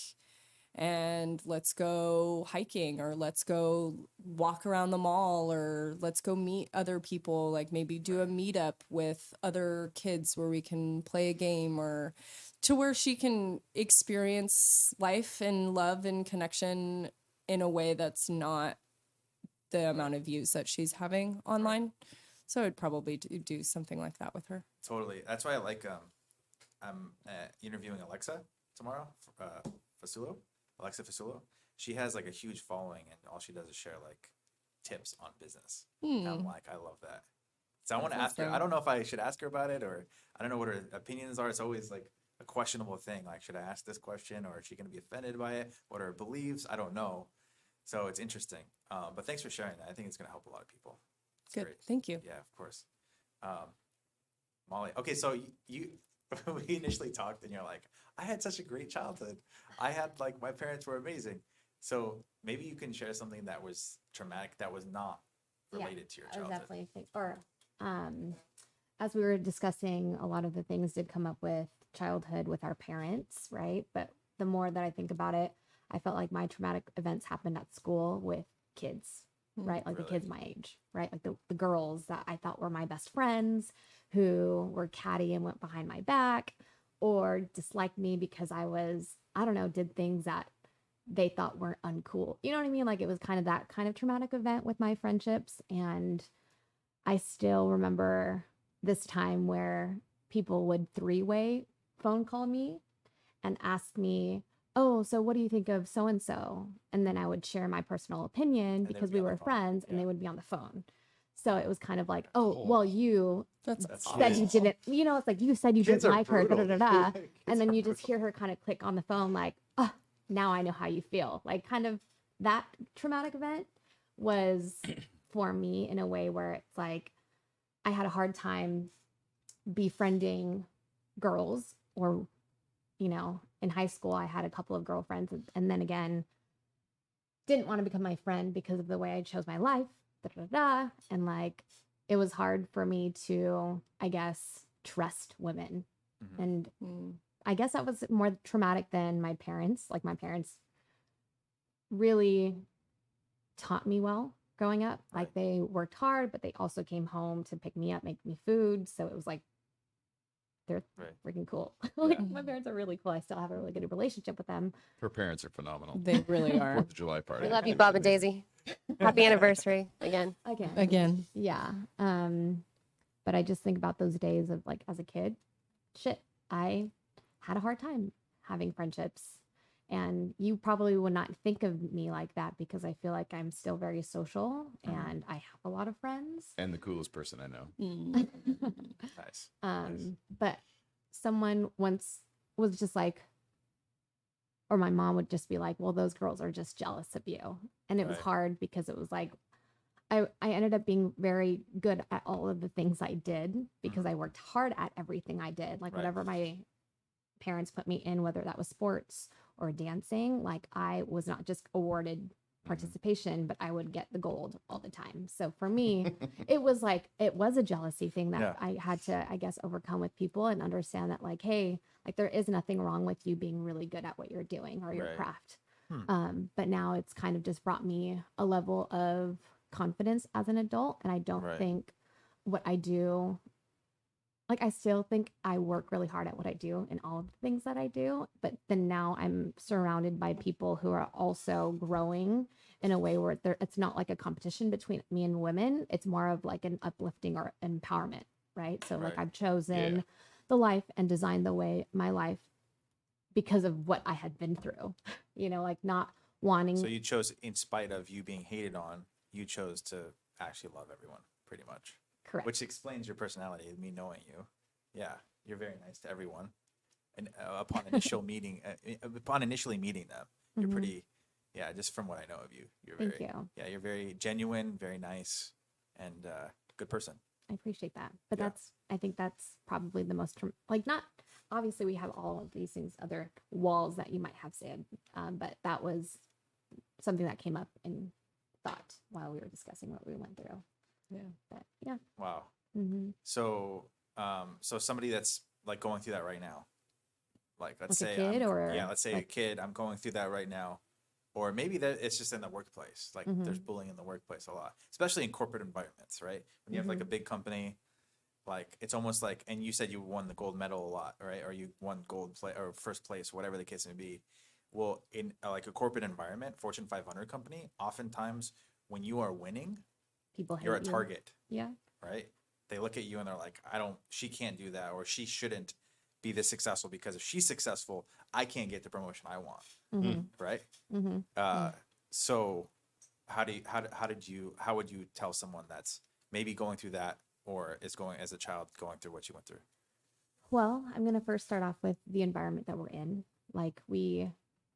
and let's go hiking, or let's go walk around the mall, or let's go meet other people, like maybe do a meetup with other kids where we can play a game, or to where she can experience life and love and connection in a way that's not the amount of views that she's having online. So I'd probably do something like that with her. Totally. That's why I like I'm interviewing Alexa tomorrow. Alexa Fasulo. She has like a huge following, and all she does is share like tips on business. And I'm like, I love that. So I want to ask her. I don't know if I should ask her about it, or I don't know what her opinions are. It's always like a questionable thing. Like, should I ask this question, or is she going to be offended by it? What are her beliefs? I don't know. So it's interesting. But thanks for sharing that. I think it's going to help a lot of people. It's Good. great. Thank you. Yeah, of course. Molly. Okay, so you we initially talked, and you're like, I had such a great childhood. I had like, my parents were amazing. So maybe you can share something that was traumatic, that was not related to your I was childhood. definitely as we were discussing, a lot of the things did come up with childhood with our parents, right? But the more that I think about it, I felt like my traumatic events happened at school with kids, right? Like the Really? kids my age, right? Like the girls that I thought were my best friends, who were catty and went behind my back, or disliked me because I was, I don't know, did things that they thought weren't uncool. You know what I mean? Like, it was kind of that kind of traumatic event with my friendships. And I still remember this time where people would three-way phone call me and ask me, oh, so what do you think of so and so? And then I would share my personal opinion they because would be we on the were phone. friends, and Yeah. they would be on the phone. So it was kind of like, oh, well, you That's said you didn't, it's like, you said you Kids didn't are like her, da, da, brutal. da, da. Kids And then are you just brutal. hear her kind of click on the phone, like, oh, now I know how you feel. Like, kind of that traumatic event was for me in a way where it's like, I had a hard time befriending girls, or, in high school, I had a couple of girlfriends, and then again, didn't want to become my friend because of the way I chose my life, da, da, da, da. And like, it was hard for me to, I guess, trust women. Mhm. And I guess that was more traumatic than my parents. Like, my parents really taught me well growing up. Like, they worked hard, but they also came home to pick me up, make me food. So it was like, they're freaking cool. Like, my parents are really cool. I still have a really good relationship with them. Her parents are phenomenal. They really are. 4th of July party. We love you, Bob and Daisy. Happy anniversary again. Again. Yeah. But I just think about those days of, like, as a kid, shit, I had a hard time having friendships. And you probably would not think of me like that, because I feel like I'm still very social and I have a lot of friends. And the coolest person I know. Nice. But someone once was just like, or my mom would just be like, well, those girls are just jealous of you. And it was Right. hard because it was like, I ended up being very good at all of the things I did because I worked hard at everything I did. Like Right. whatever my parents put me in, whether that was sports or dancing, like I was not just awarded participation, but I would get the gold all the time. So for me, it was like, it was a jealousy thing that Yeah. I had to, I guess, overcome with people and understand that, like, hey, like there is nothing wrong with you being really good at what you're doing or your Right. craft. Hmm. But now it's kind of just brought me a level of confidence as an adult. And I don't Right. think what I do, like I still think I work really hard at what I do and all of the things that I do, but then now I'm surrounded by people who are also growing in a way where it's not like a competition between me and women. It's more of like an uplifting or empowerment, right? So like Right. I've chosen Yeah. the life and designed the way my life because of what I had been through, like not wanting. So you chose, in spite of you being hated on, you chose to actually love everyone, pretty much. Correct. Which explains your personality, me knowing you. Yeah, you're very nice to everyone. And upon initially meeting them, you're Mhm. pretty, yeah, just from what I know of you, you're Thank very, you. yeah, you're very genuine, very nice, and good person. I appreciate that. But Yeah. I think that's probably the most, like, not, obviously we have all of these things, other walls that you might have said, but that was something that came up in thought while we were discussing what we went through. Yeah. But yeah. Wow. Mm-hmm. So, so somebody that's like going through that right now, like let's Like a say kid or, let's say a like- kid, I'm going through that right now, or maybe that it's just in the workplace. Like there's Mhm. bullying in the workplace a lot, especially in corporate environments, right? When you have like a big company, like it's almost like, and you said you won the gold medal a lot, right? Or you won or first place, whatever the case may be. Well, in like a corporate environment, Fortune 500 company, oftentimes when you are winning, People hate you're a you. target, Yeah. right? They look at you and they're like, she can't do that, or she shouldn't be this successful because if she's successful, I can't get the promotion I want, Mm-hmm. right? Mm-hmm. So how would you tell someone that's maybe going through that or is going as a child going through what you went through? Well, I'm going to first start off with the environment that we're in. Like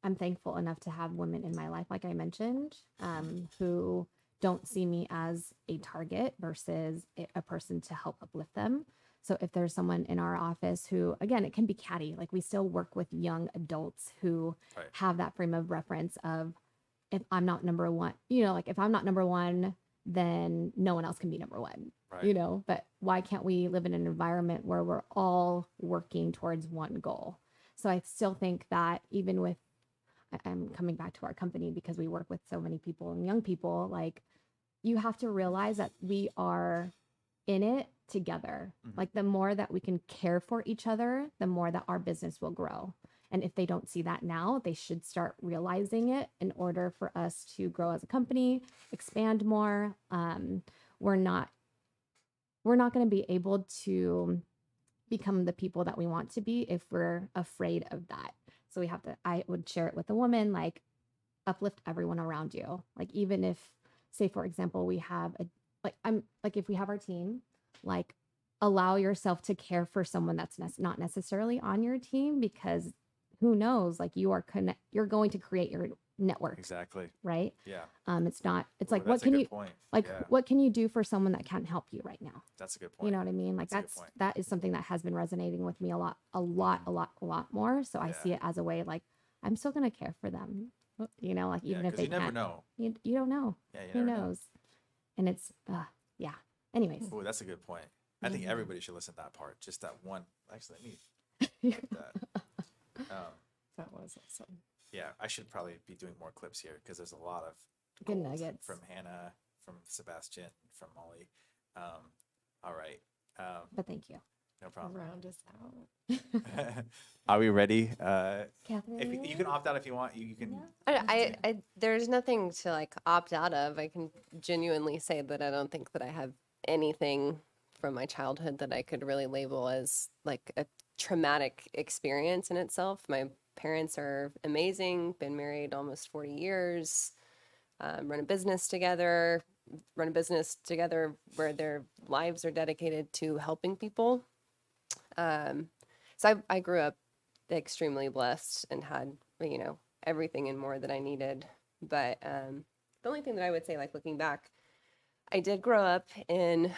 I'm thankful enough to have women in my life, like I mentioned, who don't see me as a target versus a person to help uplift them. So if there's someone in our office who, again, it can be catty, like we still work with young adults who Right. have that frame of reference of, if I'm not number one, like if I'm not number one, then no one else can be number one, Right. but why can't we live in an environment where we're all working towards one goal? So I still think that even with, I'm coming back to our company because we work with so many people and young people, like you have to realize that we are in it together. Mhm. Like the more that we can care for each other, the more that our business will grow. And if they don't see that now, they should start realizing it in order for us to grow as a company, expand more. We're not going to be able to become the people that we want to be if we're afraid of that. So I would share it with a woman, like uplift everyone around you. Like even if, say for example, we have if we have our team, like allow yourself to care for someone that's not necessarily on your team, because who knows, like you're going to create your network, Exactly. right? Yeah. It's not, it's Ooh, like, what that's a can good you, point. like, Yeah, what can you do for someone that can't help you right now? that's a good point. You know what I mean? Like That's a good point. that is something that has been resonating with me a lot more. So I Yeah. see it as a way, like, I'm still going to care for them, like Yeah, even if 'cause they you never can't, know. you don't know. Yeah, you Who never know. knows? And it's, yeah. Anyways. Ooh, that's a good point. I think Mhm. everybody should listen to that part. Just that one. Actually, let me get that. That was awesome. Yeah, I should probably be doing more clips here because there's a lot of Good gold nuggets. from Hannah, from Sebastian, from Molly. All right. But thank you. No problem. Round us out. Are we ready? Catherine. If you can opt out if you want. You can. I there's nothing to like opt out of. I can genuinely say that I don't think that I have anything from my childhood that I could really label as like a traumatic experience in itself. My parents are amazing, been married almost 40 years, run a business together where their lives are dedicated to helping people. So I grew up extremely blessed and had, everything and more that I needed. But the only thing that I would say, like looking back, I did grow up in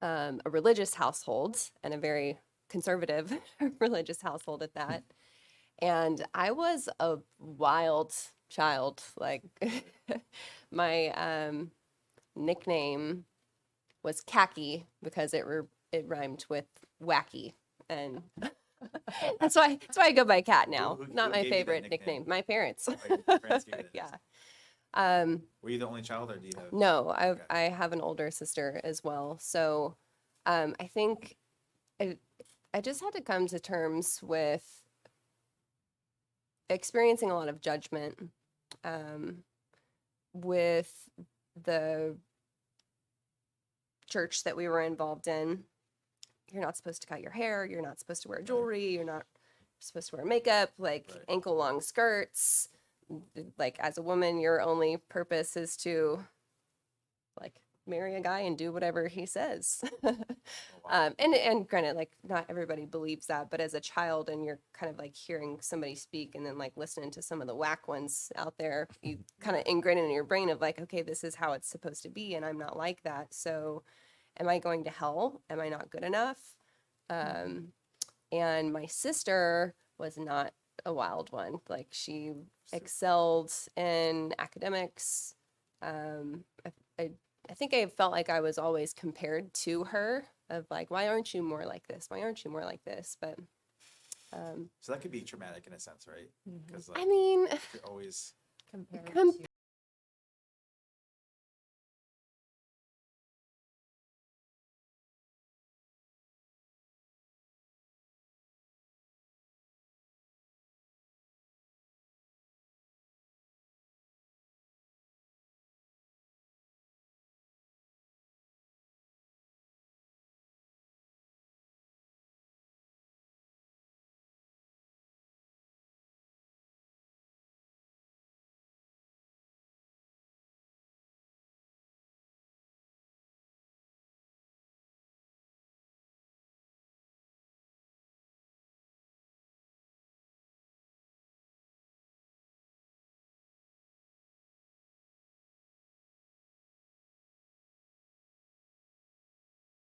a religious household, and a very conservative religious household at that. And I was a wild child. Like my nickname was Khaki because it rhymed with wacky, and that's why I go by Cat now. Who Not my gave you that favorite nickname? nickname. My parents. Oh, your parents gave you that. Yeah. Were you the only child, or do you have? No, Okay. I have an older sister as well. So I think I just had to come to terms with experiencing a lot of judgment with the church that we were involved in. You're not supposed to cut your hair. You're not supposed to wear jewelry. You're not supposed to wear makeup, like Right. ankle long skirts. Like as a woman, your only purpose is to like marry a guy and do whatever he says. And granted, like not everybody believes that, but as a child and you're kind of like hearing somebody speak and then like listening to some of the whack ones out there, you kind of ingrain it in your brain of like, okay, this is how it's supposed to be, and I'm not like that. So am I going to hell? Am I not good enough? And my sister was not a wild one. Like she excelled in academics. I think I felt like I was always compared to her of like, why aren't you more like this? Why aren't you more like this? But So that could be traumatic in a sense, right? Because I mean, you're always Compared Com- to